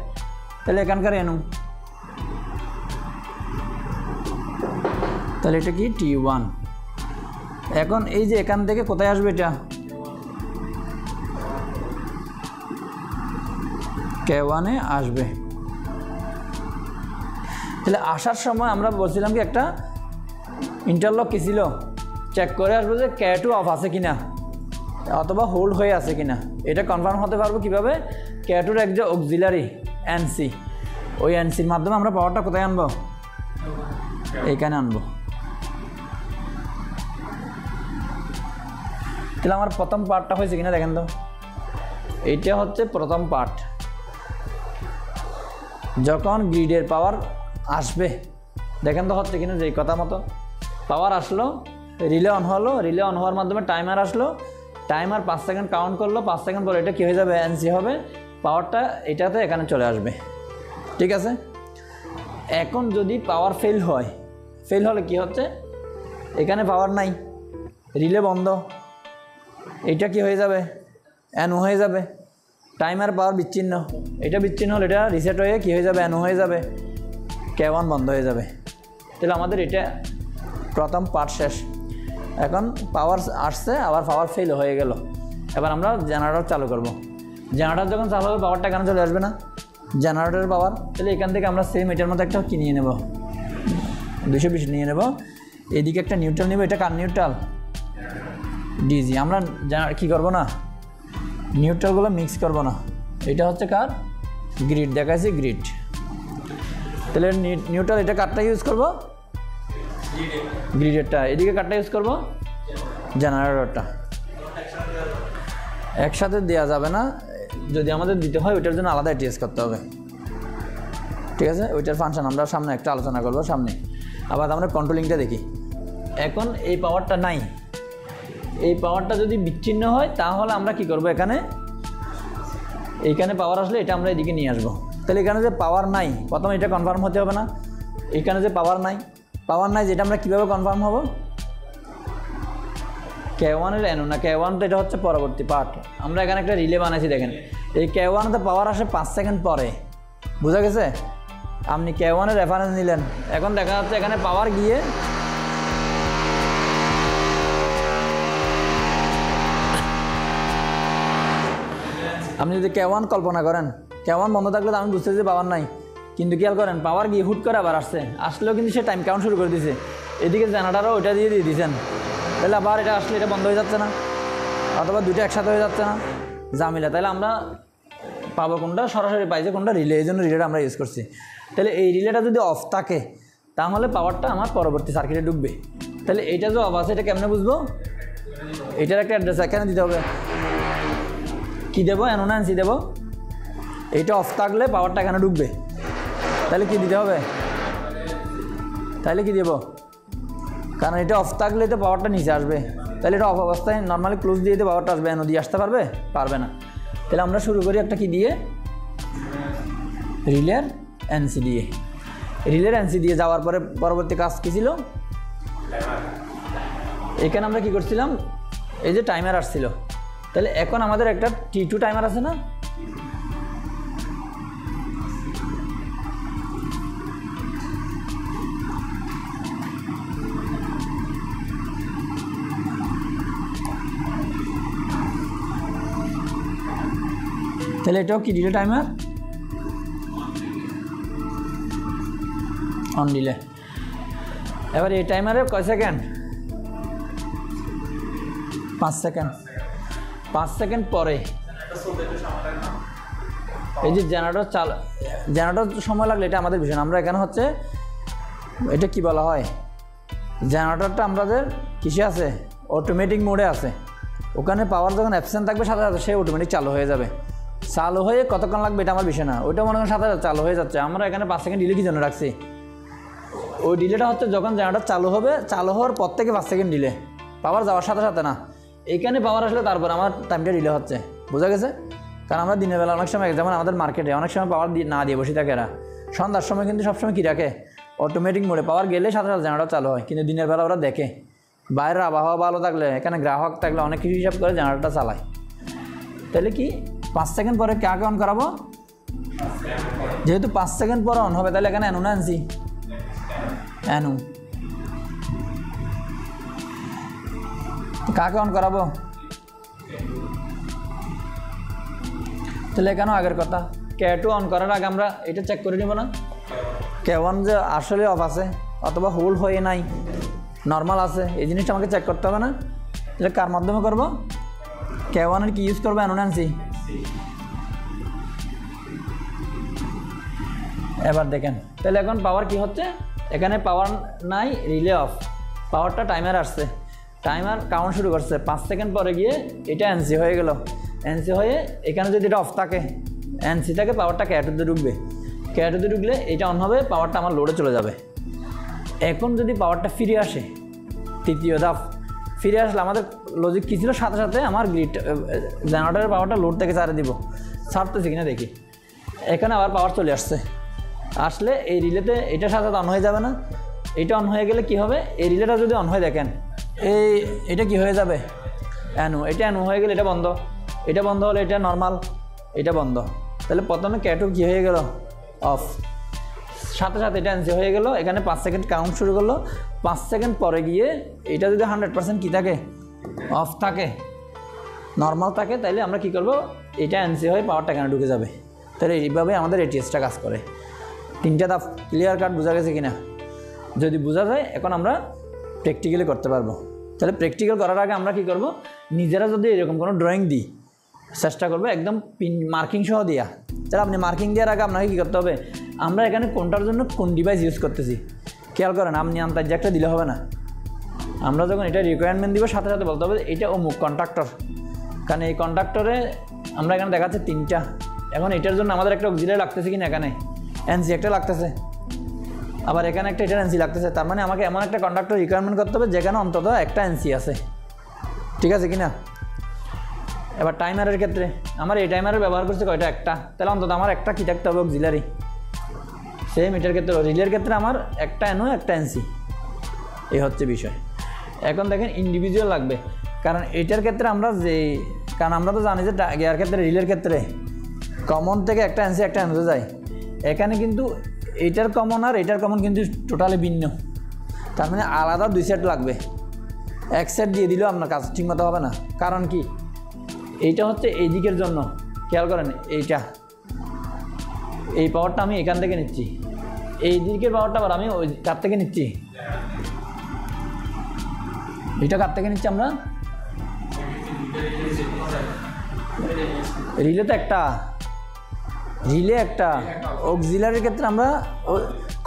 তাহলে এখানকার NO, তাহলে এটা কি T1। এখন এই যে এখান থেকে কোথায় আসবে, এটা K1-এ আসবে। তাহলে আসার সময় আমরা বলছিলাম কি একটা ইন্টারলক কি ছিল, চেক করে আসবো যে K2 অফ আছে কিনা অথবা হোল্ড হয়ে আছে কিনা। এটা কনফার্ম হতে পারবো কিভাবে, K2-র এক যে অক্সিলারি NC, ওই এনসির মাধ্যমে আমরা পাওয়ারটা কোথায় আনবো, এইখানে আনবো। তাহলে আমার প্রথম পার্টটা হয়েছে কিনা দেখেন তো, এইটা হচ্ছে প্রথম পার্ট। যখন গ্রিডের পাওয়ার আসবে দেখেন তো হচ্ছে কিনা, যেই কথা মতো পাওয়ার আসলো, রিলে অন হলো, রিলে অন হওয়ার মাধ্যমে টাইমার আসলো, টাইমার 5 সেকেন্ড কাউন্ট করলো, 5 সেকেন্ড পরে এটা কী হয়ে যাবে, এনসি হবে, পাওয়ারটা এটাতে এখানে চলে আসবে। ঠিক আছে, এখন যদি পাওয়ার ফেল হয়, ফেল হলে কি হচ্ছে, এখানে পাওয়ার নাই, রিলে বন্ধ, এটা কি হয়ে যাবে, এনও হয়ে যাবে, টাইমার পাওয়ার বিচ্ছিন্ন, এটা বিচ্ছিন্ন হলে এটা রিসেট হয়ে কী হয়ে যাবে, এনও হয়ে যাবে, K1 বন্ধ হয়ে যাবে। তাহলে আমাদের এটা প্রথম পার্ট শেষ। এখন পাওয়ার আসছে, আবার পাওয়ার ফেল হয়ে গেল, এবার আমরা জেনারেটর চালু করব। জেনারেটর যখন চালু হবে পাওয়ারটা এখানে চলে আসবে না, জেনারেটরের পাওয়ার। তাহলে এখান থেকে আমরা সেম এটার মধ্যে একটা কি নিয়ে নেব, 220 নিয়ে নেব, এদিকে একটা নিউট্রাল নেব, এটা কার নিউট্রাল, ডিজি। আমরা কী করবো না, নিউট্রালগুলো মিক্স করবো না, এটা হচ্ছে কার, গ্রিড দেখাইছি, গ্রিড। তাহলে নিউট্রাল এটা কারটা ইউজ করবো, গ্রিডেরটা, এদিকে কারটা ইউজ করবো, জেনারেটরটা। একসাথে দেওয়া যাবে না, যদি আমাদের দিতে হয় ওইটার জন্য আলাদা টিএস করতে হবে। ঠিক আছে, ওইটার ফাংশন আমরা সামনে একটা আলোচনা করবো সামনে। আবার আমরা কন্ট্রোলিংটা দেখি। এখন এই পাওয়ারটা নাই, এই পাওয়ারটা যদি বিচ্ছিন্ন হয় তাহলে আমরা কি করব, এইখানে পাওয়ার আসলে এটা আমরা এদিকে নিয়ে আসবো। তাহলে এখানে যে পাওয়ার নাই, প্রথমে এটা কনফার্ম হতে হবে না, এখানে যে পাওয়ার নাই, যেটা আমরা কীভাবে কনফার্ম হব, K1-এর এনো না, K1 তো এটা হচ্ছে পরবর্তী পার্ট। আমরা এখানে একটা রিলে বানাইছি দেখেন, এই K1-তে পাওয়ার আসে 5 সেকেন্ড পরে, বোঝা গেছে। আপনি K1-এর রেফারেন্স নিলেন, এখন দেখা যাচ্ছে এখানে পাওয়ার গিয়ে আপনি যদি K1 কল্পনা করেন, K1 বন্ধ থাকলে তো আমি বুঝতেছি যে পাওয়ার নাই, কিন্তু খেয়াল করেন পাওয়ার গিয়ে হুট করে আবার আসলেও কিন্তু সে টাইম কাউন্ট শুরু করে দিয়েছে, এদিকে জেনারেটরও ওইটা দিয়ে দিয়েছেন, তাহলে আবার এটা আসলে এটা বন্ধ হয়ে যাচ্ছে না, অথবা দুটো একসাথে হয়ে যাচ্ছে না, জামিলা। তাহলে আমরা পাবো কোনটা, সরাসরি পাইছে কোনটা, রিলে, এই জন্য রিলেটা আমরা ইউজ করছি। তাহলে এই রিলেটা যদি অফ থাকে তাহলে পাওয়ারটা আমার পরবর্তী সার্কিটে ঢুকবে। তাহলে এইটা যে অফ আছে এটা কেমনে বুঝবো, এটার একটা অ্যাড্রেস এখানে দিতে হবে, কী দেবো, এনো না এনসি দেবো, এইটা অফ থাকলে পাওয়ারটা এখানে ঢুকবে, তাহলে কি দিতে হবে, তাহলে কি দেবো, কারণ এটা অফ থাকলে তো পাওয়ারটা নিচে আসবে, তাহলে এটা অফ অবস্থায় নর্মালি ক্লোজ দিয়ে পাওয়ারটা আসবে, এনো দিয়ে আসতে পারবে না। তাহলে আমরা শুরু করি একটা কি দিয়ে, রিলের এনসি দিয়ে। রিলের এনসি দিয়ে যাওয়ার পরে পরবর্তী কাজ কী ছিল, এখানে আমরা কি করছিলাম, এই যে টাইমার আসছিল, তাহলে এখন আমাদের একটা T2 টাইমার আছে না, তাহলে এটাও কি ডিলে টাইমার, অন ডিলে। এবার এই টাইমারে কয় সেকেন্ড, 5 সেকেন্ড। 5 সেকেন্ড পরে এই যে জেনারেটর সময় লাগলে এটা আমাদের বিষয় না, আমরা এখানে হচ্ছে এটা কি বলা হয়, জেনারেটরটা আমাদের কিসে আছে, অটোমেটিক মোডে আছে, ওখানে পাওয়ার যখন অ্যাবসেন্ট থাকবে সাথে সাথে সে অটোমেটিক চালু হয়ে যাবে। চালু হয়ে কতক্ষণ লাগবে এটা আমার বিষয় না, ওইটা মনে করেন সাথে চালু হয়ে যাচ্ছে। আমরা এখানে 5 সেকেন্ড ডিলে কি জন্য রাখছি, ওই ডিলেটা হচ্ছে যখন জেনারেটর চালু হবে, চালু হওয়ার পর থেকে 5 সেকেন্ড ডিলে, পাওয়ার যাওয়ার সাথে সাথে না, এইখানে পাওয়ার আসলে তারপর আমার টাইমটা ডিলে হচ্ছে, বোঝা গেছে। কারণ আমরা দিনের বেলা অনেক সময়, যেমন আমাদের মার্কেটে অনেক সময় পাওয়ার না দিয়ে বসে থাকে এরা, সন্ধ্যার সময় কিন্তু সবসময় কী রাখে, অটোমেটিক মোডে, পাওয়ার গেলে সাথে সাথে জেনারেটর চালু হয়, কিন্তু দিনের বেলা ওরা দেখে, বাইরের আবহাওয়া ভালো থাকলে, এখানে গ্রাহক থাকলে অনেক কিছু হিসাব করে জেনারেটরটা চালায়। তাহলে কি 5 সেকেন্ড পরে কাকে অন করাবো, যেহেতু 5 সেকেন্ড পরে অন হবে, তাহলে এখানে এনো না এনসি, এনো, কাকে অন করাবো, তাহলে এখানেও আগের কথা, K2 অন করার আগে আমরা এটা চেক করে নেব না, K1 যে আসলে অফ আছে অথবা হোল্ড হয়ে নাই, নর্মাল আছে, এই জিনিসটা আমাকে চেক করতে হবে না। তাহলে কার মাধ্যমে করব, K1-এর কি ইউজ করবো, এনো না এনসি, এবার দেখেন তাহলে এখন পাওয়ার কি হচ্ছে, এখানে পাওয়ার নাই, রিলে অফ, পাওয়ারটা টাইমার আসছে, টাইমার কাউন্ট শুরু করছে, 5 সেকেন্ড পরে গিয়ে এটা এনসি হয়ে গেল, এনসি হয়ে এখানে যদি এটা অফ থাকে, এনসি থাকে, পাওয়ারটা ক্যাটোতে ঢুকবে, ক্যাটোতে ঢুকলে এটা অন হবে, পাওয়ারটা আমার লোডে চলে যাবে। এখন যদি পাওয়ারটা ফিরে আসে, তৃতীয় ধাপ ফিরে আসলে আমাদের লজিক কী ছিল, সাথে সাথে আমার গ্রিড জেনারেটরের পাওয়ারটা লোড থেকে ছাড়ে দিব, ছাড়তেছি কিনা দেখি, এখানে আবার পাওয়ার চলে আসছে, আসলে এই রিলেতে এটার সাথে অন হয়ে যাবে না, এটা অন হয়ে গেলে কি হবে, এই রিলেটা যদি অন হয়ে দেখেন এটা কি হয়ে যাবে, অ্যানু, এটা অ্যানু হয়ে গেলে এটা বন্ধ, এটা বন্ধ হলে এটা নর্মাল, এটা বন্ধ, তাহলে প্রথমে ক্যাটো কী হয়ে গেল, অফ, সাথে সাথে এটা এনসি হয়ে গেল, এখানে 5 সেকেন্ড কাউন্ট শুরু করলো, 5 সেকেন্ড পরে গিয়ে এটা যদি 100% কী থাকে, অফ থাকে, নর্মাল থাকে, তাইলে আমরা কি করব, এটা এনসি হয়ে পাওয়ারটা এখানে ঢুকে যাবে। তাহলে এইভাবে আমাদের এটিএসটা কাজ করে। 3টা ধাপ ক্লিয়ার কাট বোঝা গেছে কিনা? যদি বোঝা যায় এখন আমরা প্র্যাকটিক্যালি করতে পারবো। তাহলে প্র্যাকটিক্যাল করার আগে আমরা কি করব, নিজেরা যদি এরকম কোনো ড্রয়িং দিই, চেষ্টা করবো একদম পিন মার্কিং সহ দেওয়া। তাহলে আপনি মার্কিং দেওয়ার আগে আপনাকে কী করতে হবে, আমরা এখানে কোনটার জন্য কোন ডিভাইস ইউজ করতেছি খেয়াল করেন, আপনি আন্দাজ একটা দিলে হবে না, আমরা যখন এটা রিকোয়ারমেন্ট দিব সাথে সাথে বলতে হবে এটা অমুক কন্ট্রাক্টর, কারণ এই কন্ট্রাক্টরে আমরা এখানে দেখাচ্ছে 3টা, এখন এটার জন্য আমাদের একটা অক্সিলারি লাগতেছে কিনা, এখানে এনসি একটা লাগতেছে, আবার এখানে একটা এটার এনসি লাগতেছে, তার মানে আমাকে এমন একটা কন্ট্রাক্টর রিকোয়ারমেন্ট করতে হবে যেখানে অন্তত একটা এনসি আছে, ঠিক আছে কিনা? এবার টাইমারের ক্ষেত্রে আমার এই টাইমারের ব্যবহার করছে কয়টা, একটা, তাহলে অন্তত আমার একটা কী থাকতে হবে, অক্সিলারি। সেম এটার ক্ষেত্রে, রিলের ক্ষেত্রে আমার একটা এনও একটা এনসি, এই হচ্ছে বিষয়। এখন দেখেন ইন্ডিভিজুয়াল লাগবে, কারণ এটার ক্ষেত্রে আমরা কারণ আমরা তো জানি যে গিয়ার ক্ষেত্রে, রিলের ক্ষেত্রে কমন থেকে একটা এনসি একটা এনওতে যায়, এখানে কিন্তু এটার কমন আর এটার কমন কিন্তু টোটালি ভিন্ন, তার মানে আলাদা 2 সেট লাগবে, এক সেট দিয়ে দিলেও আপনার কাজ ঠিকমতো হবে না। কারণ কি, এইটা হচ্ছে এই দিকের জন্য, খেয়াল করেন এই পাওয়ারটা আমি এখান থেকে নিচ্ছি, এই দিকের পাওয়ারটা আবার আমি ওই কার থেকে নিচ্ছি, এটা কার থেকে নিচ্ছি আমরা, রিলে তো একটা, রিলে একটা, অক্সিলারির ক্ষেত্রে আমরা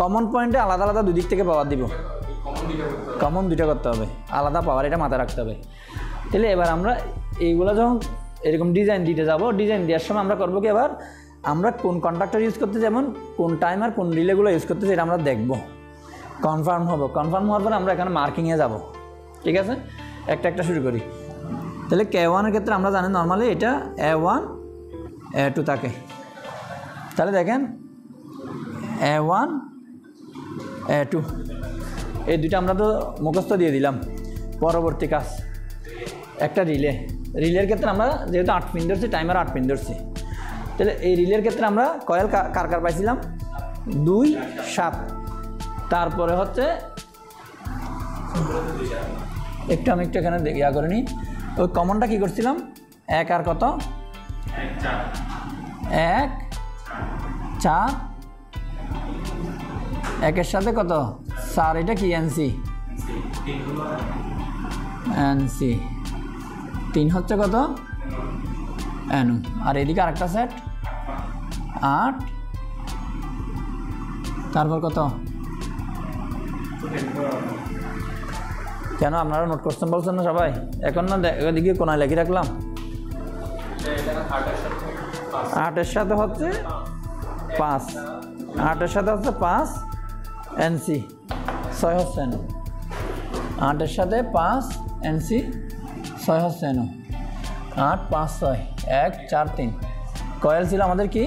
কমন পয়েন্টে আলাদা আলাদা 2 দিক থেকে পাওয়ার দিব, কমন 2টা করতে হবে, আলাদা পাওয়ার, এটা মাথায় রাখতে হবে। তাহলে এবার আমরা এইগুলো যখন এরকম ডিজাইন দিতে যাব, ডিজাইন দেওয়ার সময় আমরা করবো কি, এবার আমরা কোন কন্ট্রাক্টর ইউজ করতে, যেমন কোন টাইমার কোন রিলেগুলো ইউজ করতেছি এটা আমরা দেখব, কনফার্ম হবো, কনফার্ম হওয়ার পরে আমরা এখানে মার্কিংয়ে যাব, ঠিক আছে? একটা শুরু করি। তাহলে K1-এর ক্ষেত্রে আমরা জানি নর্মালি এটা A1 A2 থাকে, তাহলে দেখেন A1 A2 এই 2টা আমরা তো মুখস্থ দিয়ে দিলাম। পরবর্তী কাজ একটা রিলের ক্ষেত্রে আমরা যেহেতু 8 পিন ধরছি, টাইমার 8 পিন ধরছি, তাহলে এই রিলের ক্ষেত্রে আমরা কয়েল কার পাইছিলাম, 2 7, তারপরে হচ্ছে আমি একটু এখানে ইয়া করে নিই, ওই কমনটা কী করছিলাম, 1 আর কত, 1 4, 1-এর সাথে কত 4, এটা কি এনসি, 3 হচ্ছে কত এনু, আর এদিকে আরেকটা সেট 8, তারপর কত, কেন আপনারা নোট করছেন বলছেন না সবাই, এখন না এদিকে কোনায় লেখি রাখলাম, 8-এর সাথে হচ্ছে 5, 8-এর সাথে হচ্ছে 5 এনসি, 6 হচ্ছে এনু, 8-এর সাথে 5 এনসি, 6 হচ্ছে এনু, 8 5 6 1 4 3, কয়েল ছিল আমাদের কি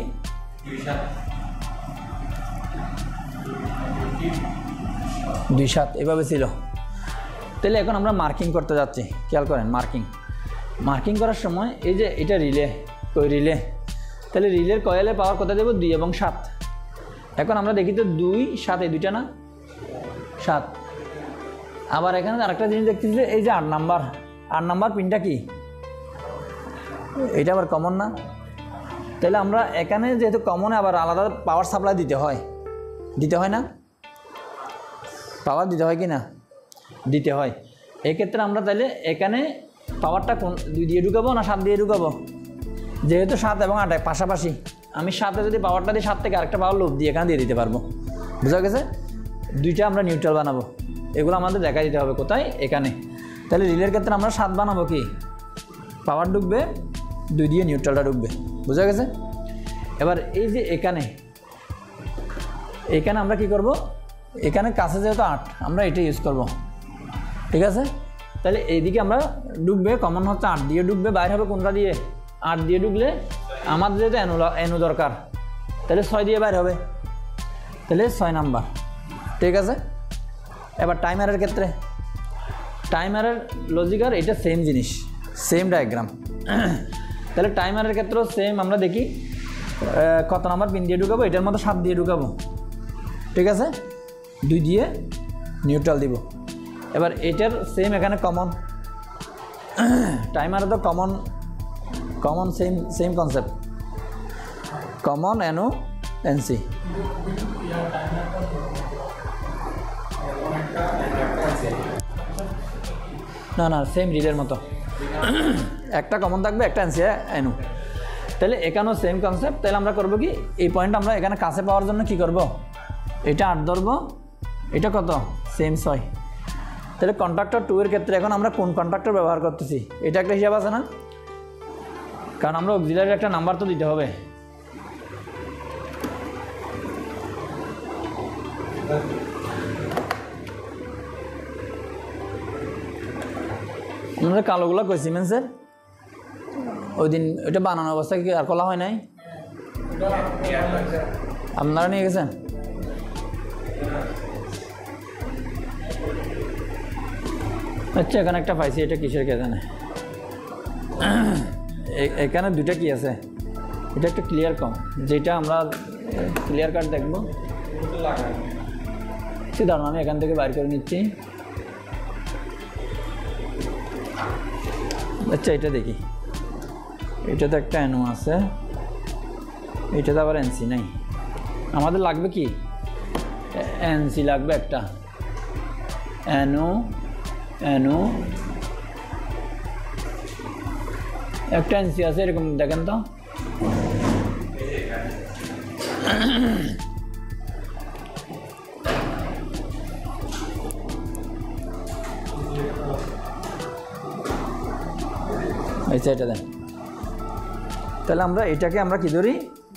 2 7, এভাবে ছিল। তাহলে এখন আমরা মার্কিং করতে যাচ্ছি, খেয়াল করেন মার্কিং করার সময় এই যে এটা রিলে, তাহলে রিলের কয়েলের পাওয়ার কত দেবো, 2 এবং 7। এখন আমরা দেখি তো 2 7 এই 2টা না 7, আবার এখানে আরেকটা জিনিস দেখতেছি, এই যে 8 নাম্বার পিনটা কি, এটা আবার কমন না, তাহলে আমরা এখানে যেহেতু কমনে আবার আলাদা পাওয়ার সাপ্লাই দিতে হয় না, পাওয়ার দিতে হয় কি না, দিতে হয়। এক্ষেত্রে আমরা তাহলে এখানে পাওয়ারটা কোন 2 দিয়ে ঢুকাবো না 7 দিয়ে ঢুকাবো, যেহেতু 7 এবং 8 পাশাপাশি, আমি 7-এ যদি পাওয়ারটা দিই 7 থেকে আরেকটা পাওয়ার লুপ দিয়ে এখানে দিয়ে দিতে পারবো। বুঝা গেছে? দুইটা আমরা নিউট্রাল বানাবো, এগুলো আমাদের দেখা দিতে হবে কোথায়, এখানে। তাহলে রিলের ক্ষেত্রে আমরা 7 বানাবো, কি পাওয়ার ঢুকবে 2 দিয়ে নিউট্রালটা ঢুকবে। বুঝা গেছে? এবার এই যে এখানে আমরা কি করব, এখানে কাছে যেহেতু 8 আমরা এটা ইউজ করব, ঠিক আছে? তাহলে এইদিকে আমরা ঢুকবে, কমন হচ্ছে 8 দিয়ে ঢুকবে, বাইরে হবে কোনটা দিয়ে, 8 দিয়ে ঢুকলে আমাদের যেহেতু এনু দরকার, তাহলে 6 দিয়ে বাইরে হবে, তাহলে 6 নাম্বার, ঠিক আছে? এবার টাইমারের ক্ষেত্রে টাইমারের লজিকার এটা সেম জিনিস, সেম ডায়াগ্রাম। তাহলে টাইমারের ক্ষেত্রেও সেম, আমরা দেখি কত নাম্বার পিন দিয়ে ঢুকাবো, এটার মতো 7 দিয়ে ঢুকাবো, ঠিক আছে? 2 দিয়ে নিউট্রাল দিব। এবার এটার সেম এখানে কমন, টাইমারে তো common same concept, common NO NC. না সেম রিলের মতো, একটা কমন থাকবে, একটা এনসি এনও। তাহলে এখানেও সেম কনসেপ্ট। তাহলে আমরা করবো কি, এই পয়েন্ট আমরা এখানে কাছে পাওয়ার জন্য কি করব, এটা 8 ধরবো, এটা কত সেম 6। তাহলে কন্ট্রাক্টর 2 এর ক্ষেত্রে এখন আমরা কোন কন্ট্রাক্টর ব্যবহার করতেছি, এটা একটা হিসাব আছে না, কারণ আমরা অক্সিলারির একটা নাম্বার তো দিতে হবে। আমাদের কালোগুলো কই সিমেন্সের ওই দিন ওইটা বানানো অবস্থায় কি আর খোলা হয় নাই, আপনারা নিয়ে গেছেন? আচ্ছা, এখানে একটা পাইছি, এটা কিসের কে জানে। এখানে দুইটা কি আছে, এটা একটা ক্লিয়ার কম, যেটা আমরা ক্লিয়ার কাট দেখবো। দাঁড়ান, আমি এখান থেকে বাইর করে নিচ্ছি। আচ্ছা, এটা দেখি, এটাতে একটা এনও আছে, এটাতে আবার এনসি নাই। আমাদের লাগবে কি, এনসি লাগবে একটা, এনও একটা এনসি আছে এরকম, দেখেন তো। আচ্ছা, এটা দেন। তাহলে আমরা এটাকে আমরা কি ধরি,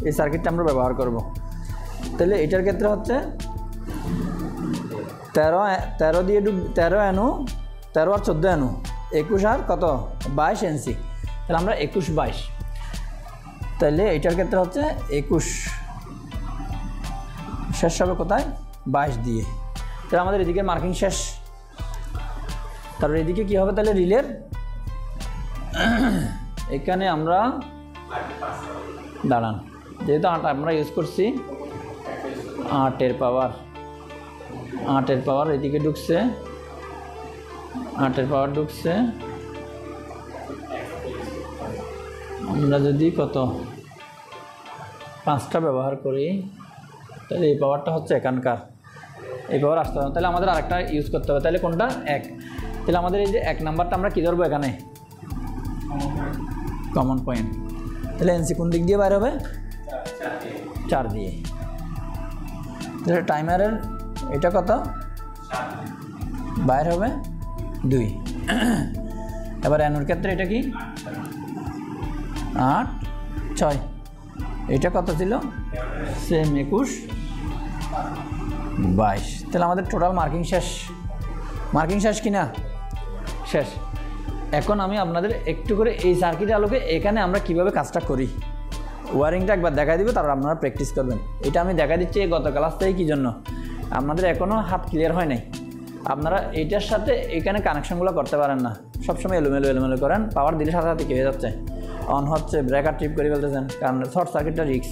এই সার্কিটটা আমরা ব্যবহার করব। তাহলে এটার ক্ষেত্রে হচ্ছে 13 দিয়ে 13 এনও, 13 আর 14 এনও, 21 আর কত 22 এনসি। তাহলে আমরা 21-22, তাহলে এটার ক্ষেত্রে হচ্ছে 21 শেষ হবে কোথায়, 22 দিয়ে। তাহলে আমাদের এদিকে মার্কিং শেষ। তারপর এদিকে কি হবে, তাহলে রিলের এখানে আমরা দাঁড়ান, যেহেতু 8 আমরা ইউজ করছি, 8-এর পাওয়ার এদিকে ঢুকছে, 8-এর পাওয়ার ঢুকছে। আমরা যদি কত 5টা ব্যবহার করি, তাহলে এই পাওয়ারটা হচ্ছে এখানকার, এই পাওয়ার আসতে হবে। তাহলে আমাদের আরেকটা ইউজ করতে হবে, তাহলে কোনটা 1। তাহলে আমাদের এই যে 1 নাম্বারটা আমরা কী ধরবো, এখানে কমন পয়েন্ট। তাহলে এনসি কোন দিক দিয়ে বাইর হবে, 4 দিয়ে। তাহলে টাইমারের এটা কত, বাইর হবে 2। এবার এনোর ক্ষেত্রে এটা কি 8, 6, এটা কত ছিল, সেম 21, 22। তাহলে আমাদের টোটাল মার্কিং শেষ কি না, শেষ। এখন আমি আপনাদের একটু করে এই সার্কিটের আলোকে এখানে আমরা কিভাবে কাজটা করি, ওয়ারিংটা একবার দেখাই দিব, তারপর আপনারা প্র্যাকটিস করবেন। এটা আমি দেখা দিচ্ছি গত ক্লাস থেকে, কী জন্য আপনাদের এখনও হাত ক্লিয়ার হয় নাই। আপনারা এইটার সাথে এখানে কানেকশনগুলো করতে পারেন না, সবসময় এলোমেলো করেন, পাওয়ার দিলে সাথে সাথে কী হয়ে যাচ্ছে, অন হচ্ছে, ব্রেকার ট্রিপ করে ফেলতেছেন, কারণ শর্ট সার্কিটটা রিস্ক।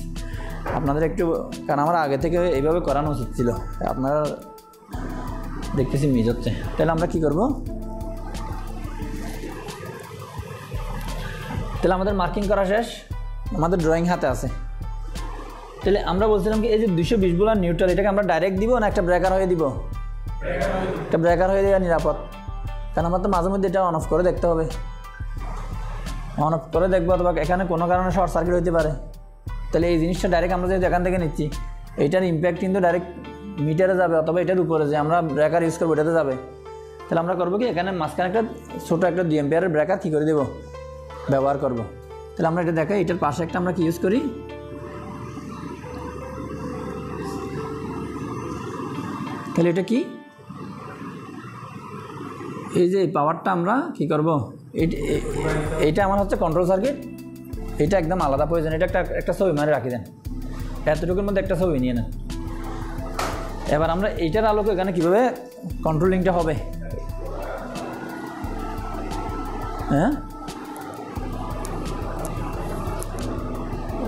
আপনাদের একটু, কারণ আমার আগে থেকে এইভাবে করানো উচিত ছিল, আপনারা দেখতেছি মিস হচ্ছে। তাহলে আমরা কি করব, তাহলে আমাদের মার্কিং করা শেষ, আমাদের ড্রয়িং হাতে আছে। তাহলে আমরা বলছিলাম কি, এই যে 220 ভোল্ট নিউট্রাল, এটাকে আমরা ডাইরেক্ট দিব না একটা ব্রেকার হয়ে দিব, একটা ব্রেকার হয়ে দেওয়া নিরাপদ, কারণ আমার তো মাঝে মধ্যে এটা অন অফ করে দেখতে হবে, অন অফ করে দেখবো, অথবা এখানে কোনো কারণে শর্ট সার্কিট হইতে পারে, তাহলে এই জিনিসটা ডাইরেক্ট আমরা যেহেতু এখান থেকে নিচ্ছি, এইটার ইম্প্যাক্ট কিন্তু ডাইরেক্ট মিটারে যাবে অথবা এটার উপরে যে আমরা ব্রেকার ইউজ করবো এটাতে যাবে। তাহলে আমরা করবো কি, এখানে মাঝখানে একটা ছোটো একটা 2 অ্যাম্পিয়ারের ব্রেকার কী করে দেবো, ব্যবহার করব। তাহলে আমরা এটা দেখাই, এটার পাশে একটা আমরা কি ইউজ করি, তাহলে এটা কি, এই যে পাওয়ারটা আমরা কি করব, এইটা আমার হচ্ছে কন্ট্রোল সার্কিট, এটা একদম আলাদা প্রয়োজন। এটা একটা ছবি মারে রাখি দেন, এতটুকুর মধ্যে একটা ছবি নিয়ে নেন। এবার আমরা এইটার আলোকে এখানে কীভাবে কন্ট্রোলিংটা হবে, হ্যাঁ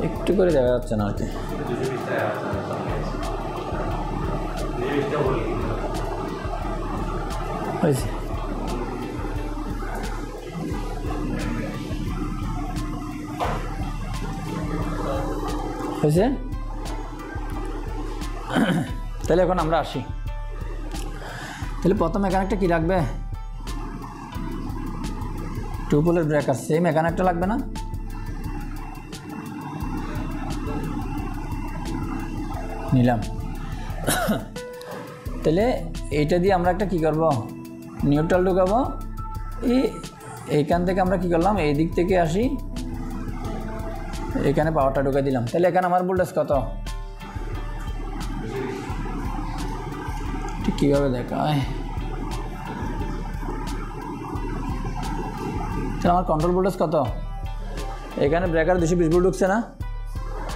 একটু করে দেখা যাচ্ছে না আর কি, হয়েছে হয়েছে। তাহলে এখন আমরা আসি, তাহলে প্রথম এখানে একটা কী লাগবে, 2 পোলের ব্রেকার, সেম এখানে একটা লাগবে না, নিলাম। তাহলে এইটা দিয়ে আমরা একটা কী করব, নিউট্রাল ঢুকাবো। এইখান থেকে আমরা কী করলাম, এই দিক থেকে আসি, এখানে পাওয়ারটা ঢুকে দিলাম। তাহলে এখানে আমার ভোল্টেজ কত, ঠিক কীভাবে দেখায়, তাহলে আমার কন্ট্রোল ভোল্টেজ কত, এখানে ব্রেকার 220 ভোল্ট ঢুকছে না,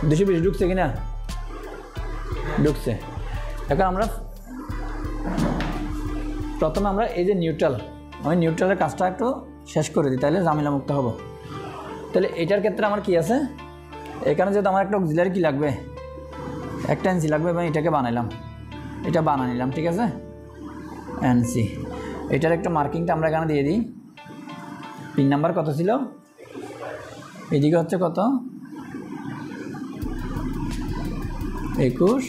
220 ঢুকছে কি না, ঢুকছে। এখন আমরা প্রথমে আমরা এই যে নিউট্রাল, আমি নিউট্রালের কাজটা একটু শেষ করে দিই, তাহলে ঝামেলা মুক্ত হব। তাহলে এটার ক্ষেত্রে আমার কি আছে, এখানে যেহেতু আমার একটা অক্সিলারি কি লাগবে, একটা এনসি লাগবে, এবং এটাকে বানাইলাম, এটা বানিয়ে নিলাম, ঠিক আছে, এনসি। এটার একটা মার্কিংটা আমরা এখানে দিয়ে দিই, পিন নাম্বার কত ছিল, এদিকে হচ্ছে কত 21,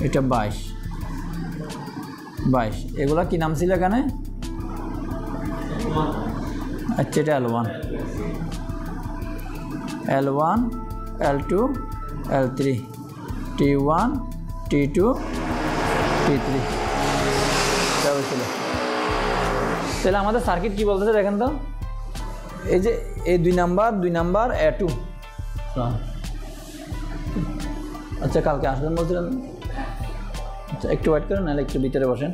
এটা 22, এগুলা কি নাম ছিল এখানে, আচ্ছা এটা L1, L2, L3, T1, T2, T3 ছিল। তাহলে আমাদের সার্কিট কি বলতেছে দেখেন তো, এই যে এই 2 নাম্বার A2, আচ্ছা কালকে আসবেন বলছিলেন, আচ্ছা একটু ওয়েট করেন, নাহলে একটু ভিতরে বসেন।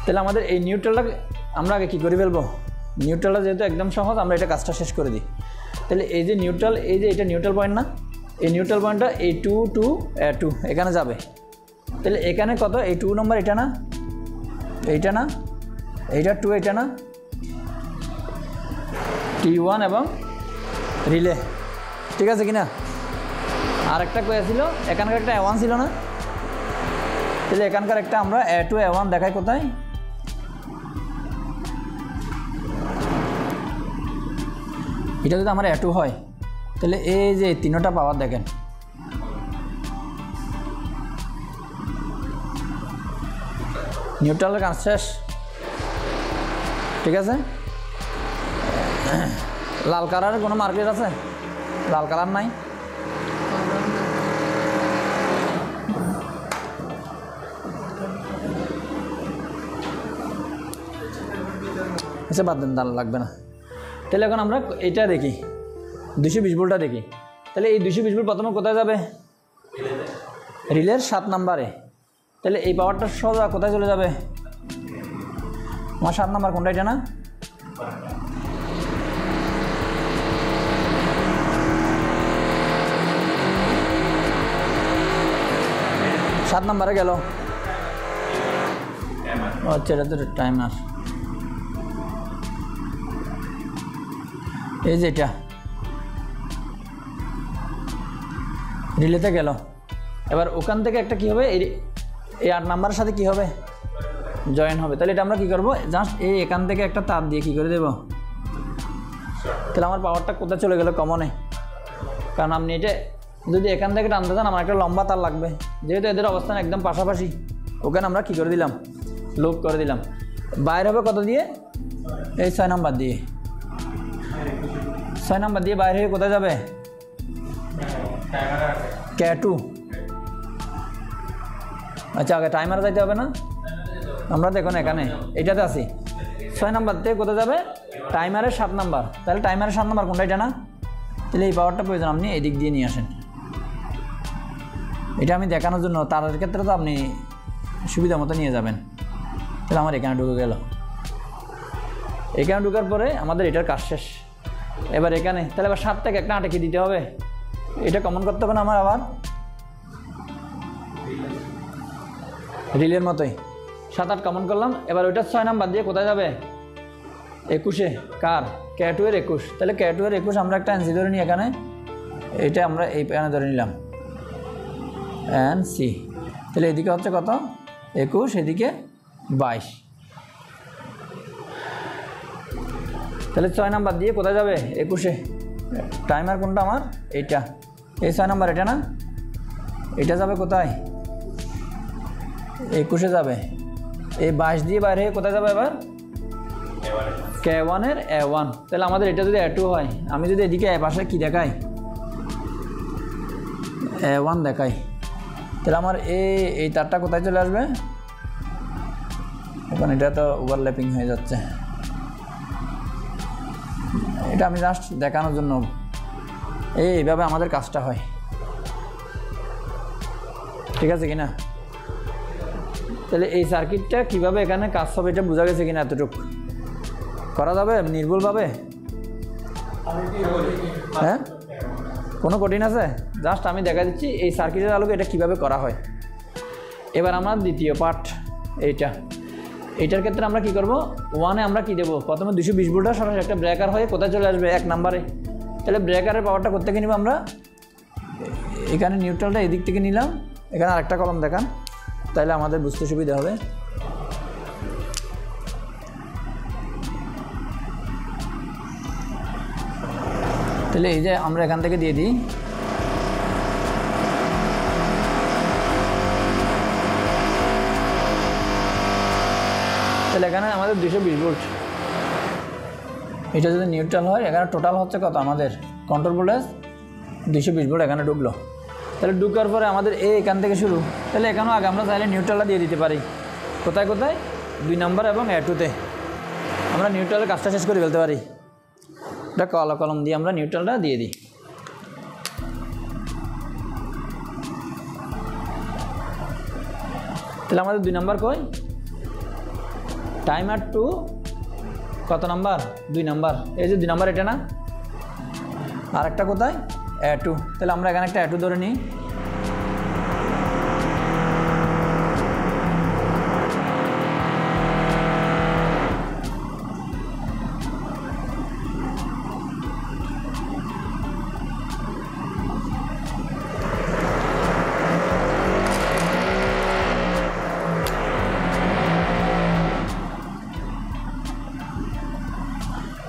তাহলে আমাদের এই নিউট্রালটা আমরা আগে কী করে ফেলবো, নিউট্রালটা যেহেতু একদম সহজ, আমরা এটা কাজটা শেষ করে দিই। তাহলে এই যে নিউট্রাল, এই যে এটা নিউট্রাল পয়েন্ট না, এই নিউট্রাল পয়েন্টটা A2 to A2 এখানে যাবে। তাহলে এখানে কত, এই 2 নম্বর এটা না, এইটা না, এইটা 2, এটা না, T1 এবং রিলে, ঠিক আছে কিনা। আর একটা কয়ে ছিল, এখানকার একটা A1 ছিল না, তাহলে এখানকার একটা আমরা A2 A1 দেখাই কোথায়, এটা যদি আমার A2 হয়, তাহলে এই যে 3টা পাওয়ার দেখেন, নিউট্রালের কাজ শেষ, ঠিক আছে। লাল কালারের কোনো মার্কেট আছে, লাল কালার নাই, আচ্ছা বাদ দেন, দাল লাগবে না। তাহলে এখন আমরা এটা দেখি, 220 ভোল্টটা দেখি। তাহলে এই 220 ভোল্ট প্রথমে কোথায় যাবে, রিলের 7 নাম্বারে। তাহলে এই পাওয়ারটা সোজা কোথায় চলে যাবে, আমার 7 নাম্বার কোনটা, এটা না, সাত নাম্বারে গেল, আচ্ছা এটা তো টাইমার, এই যে এটা রিলেতে গেল। এবার ওখান থেকে একটা কী হবে, এই 8 নাম্বারের সাথে কী হবে, জয়েন হবে। তাহলে এটা আমরা কী করবো, জাস্ট এখান থেকে একটা তার দিয়ে কী করে দেবো, তাহলে আমার পাওয়ারটা কোথায় চলে গেল, কমনে। কারণ আপনি এটা যদি এখান থেকে টানতে চান, আমার একটা লম্বা তার লাগবে, যেহেতু এদের অবস্থান একদম পাশাপাশি, ওখানে আমরা কী করে দিলাম, লুপ করে দিলাম। বাইরে হবে কত দিয়ে, এই 6 নাম্বার দিয়ে, 6 নাম্বার দিয়ে বাইরে হয়ে কোথায় যাবে, K2 আচ্ছা আগে টাইমার যাইতে হবে না আমরা দেখুন এখানে এটাতে আছি 6 নাম্বার থেকে কোথায় যাবে টাইমারের 7 নাম্বার তাহলে টাইমারের 7 নাম্বার কোনটা এটা না তাহলে এই পাওয়ারটা প্রয়োজন আপনি এদিক দিয়ে নিয়ে আসেন এটা আমি দেখানোর জন্য তারের ক্ষেত্রে তো আপনি সুবিধা মতো নিয়ে যাবেন তাহলে আমার এখানে ঢুকে গেল এখানে ঢোকার পরে আমাদের এটার কাজ শেষ এবার এখানে তাহলে এবার 7 থেকে একটা আটকে দিতে হবে এটা কমন করতে হবে না আমার আবার রিলের মতোই 7 8 কমন করলাম এবার ওইটা 6 নাম্বার দিয়ে কোথায় যাবে 21-এ কার K2 এর 21 তাহলে K2 এর 21 আমরা একটা এনসি ধরে নিই এখানে এটা আমরা এই প্যানে ধরে নিলাম এনসি তাহলে এদিকে হচ্ছে কত 21 এদিকে 22 তাহলে 6 নাম্বার দিয়ে কোথায় যাবে 21-এ টাইমার কোনটা আমার এইটা এই 6 নাম্বার এটা না এটা যাবে কোথায় 21-এ যাবে এই 22 দিয়ে বাইরে কোথায় যাবে এবার K1 এর A1 তাহলে আমাদের এটা যদি A2 হয় আমি যদি এদিকে পাশে কি দেখাই A1 দেখাই তাহলে আমার এই তারটা কোথায় চলে আসবে এখন এটা তো ওভারল্যাপিং হয়ে যাচ্ছে এটা আমি জাস্ট দেখানোর জন্য এইভাবে আমাদের কাজটা হয় ঠিক আছে কিনা তাহলে এই সার্কিটটা কিভাবে এখানে কাজ হবে এটা বোঝা গেছে কিনা এতটুকু করা যাবে নির্ভুলভাবে হ্যাঁ কোনো কঠিন আছে জাস্ট আমি দেখা দিচ্ছি এই সার্কিটের আলোকে এটা কিভাবে করা হয় এবার আমার দ্বিতীয় পার্ট এইটার ক্ষেত্রে আমরা কি করব 1-এ আমরা কি দেব প্রথমে 220 ভোল্টটা সরাসরি একটা ব্রেকার হয়ে কোথায় চলে আসবে 1 নম্বরে তাহলে ব্রেকারের পাওয়ারটা করতে নিব আমরা এখানে নিউট্রালটা এদিক থেকে নিলাম এখানে আরেকটা কলম দেখান তাহলে আমাদের বুঝতে সুবিধা হবে তাহলে এই যে আমরা এখান থেকে দিয়ে দিই তাহলে এখানে আমাদের 220 ভোল্ট এটা যদি নিউট্রাল হয় এখানে টোটাল হচ্ছে কত আমাদের কন্ট্রোল ভোল্টেজ 220 ভোল্ট এখানে ঢুকলো তাহলে ঢুকার পরে আমাদের এখান থেকে শুরু তাহলে এখানেও আগে আমরা চাইলে নিউট্রালটা দিয়ে দিতে পারি কোথায় কোথায় 2 নম্বর এবং A2-তে আমরা নিউট্রালের কাজটা শেষ করে ফেলতে পারি এটা কলম দিয়ে আমরা নিউট্রালটা দিয়ে দিই তাহলে আমাদের 2 নম্বর কই টাইমার 2 কত নাম্বার 2 নাম্বার এই যে 2 নাম্বার এটা না আর একটা কোথায় A2 তাহলে আমরা এখানে একটা A2 ধরে নিই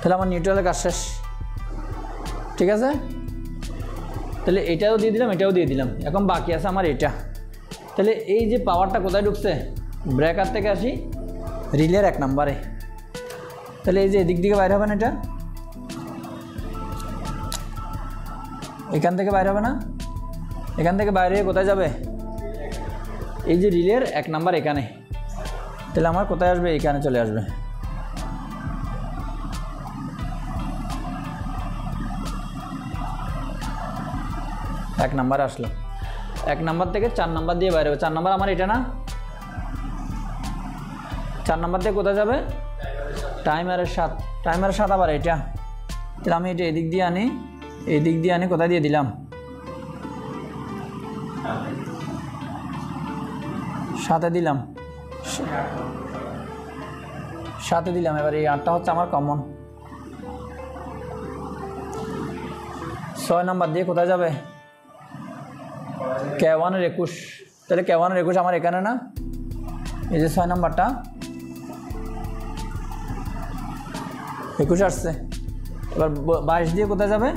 তাহলে আমার নিউট্রালের কাজ শেষ ঠিক আছে তাহলে এটাও দিয়ে দিলাম এটাও দিয়ে দিলাম এখন বাকি আছে আমার এটা তাহলে এই যে পাওয়ারটা কোথায় ঢুকছে ব্রেকার থেকে আসি রিলের 1 নম্বরে তাহলে এই যে এদিক দিকে বাইরে হবে না এটা এখান থেকে বাইরে হবে না এখান থেকে বাইরে কোথায় যাবে এই যে রিলের 1 নম্বর এখানে তাহলে আমার কোথায় আসবে এখানে চলে আসবে এক নাম্বার আসলো 1 নাম্বার থেকে 4 নাম্বার দিয়ে বাইরে হবে 4 নাম্বার আমার এটা না 4 নাম্বার থেকে কোথায় যাবে টাইমারের 7 আবার এটা তাহলে আমি এটা এদিক দিয়ে আনি কোথায় দিয়ে দিলাম 7-এ দিলাম 7-এ দিলাম এবার এই 8টা হচ্ছে আমার কমন 6 নাম্বার দিয়ে কোথায় যাবে K1 এর 21 তাহলে K1 এর 21 আমার এখানে না এই যে 6 নাম্বারটা 21 আসছে এবার 22 দিয়ে কোথায় যাবে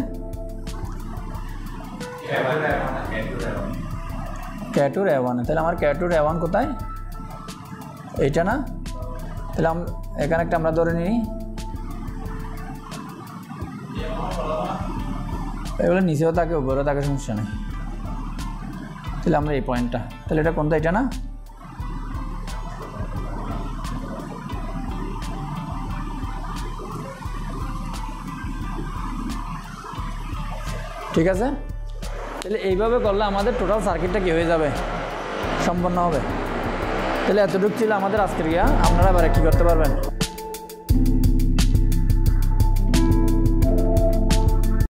K2 এর A1 তাহলে আমার K2 এর A1 কোথায় এইটা না তাহলে এখানে একটা আমরা ধরে নিই এগুলো নিচেও থাকে উপরেও থাকে সমস্যা নেই তাহলে আমরা এই পয়েন্টটা, তাহলে এটা কোনটা, এটা না? ঠিক আছে, তাহলে এইভাবে করলে আমাদের টোটাল সার্কিটটা কী হয়ে যাবে, সম্পন্ন হবে। তাহলে এতটুকু ছিল আমাদের আজকের আপনারা এবারে কী করতে পারবেন।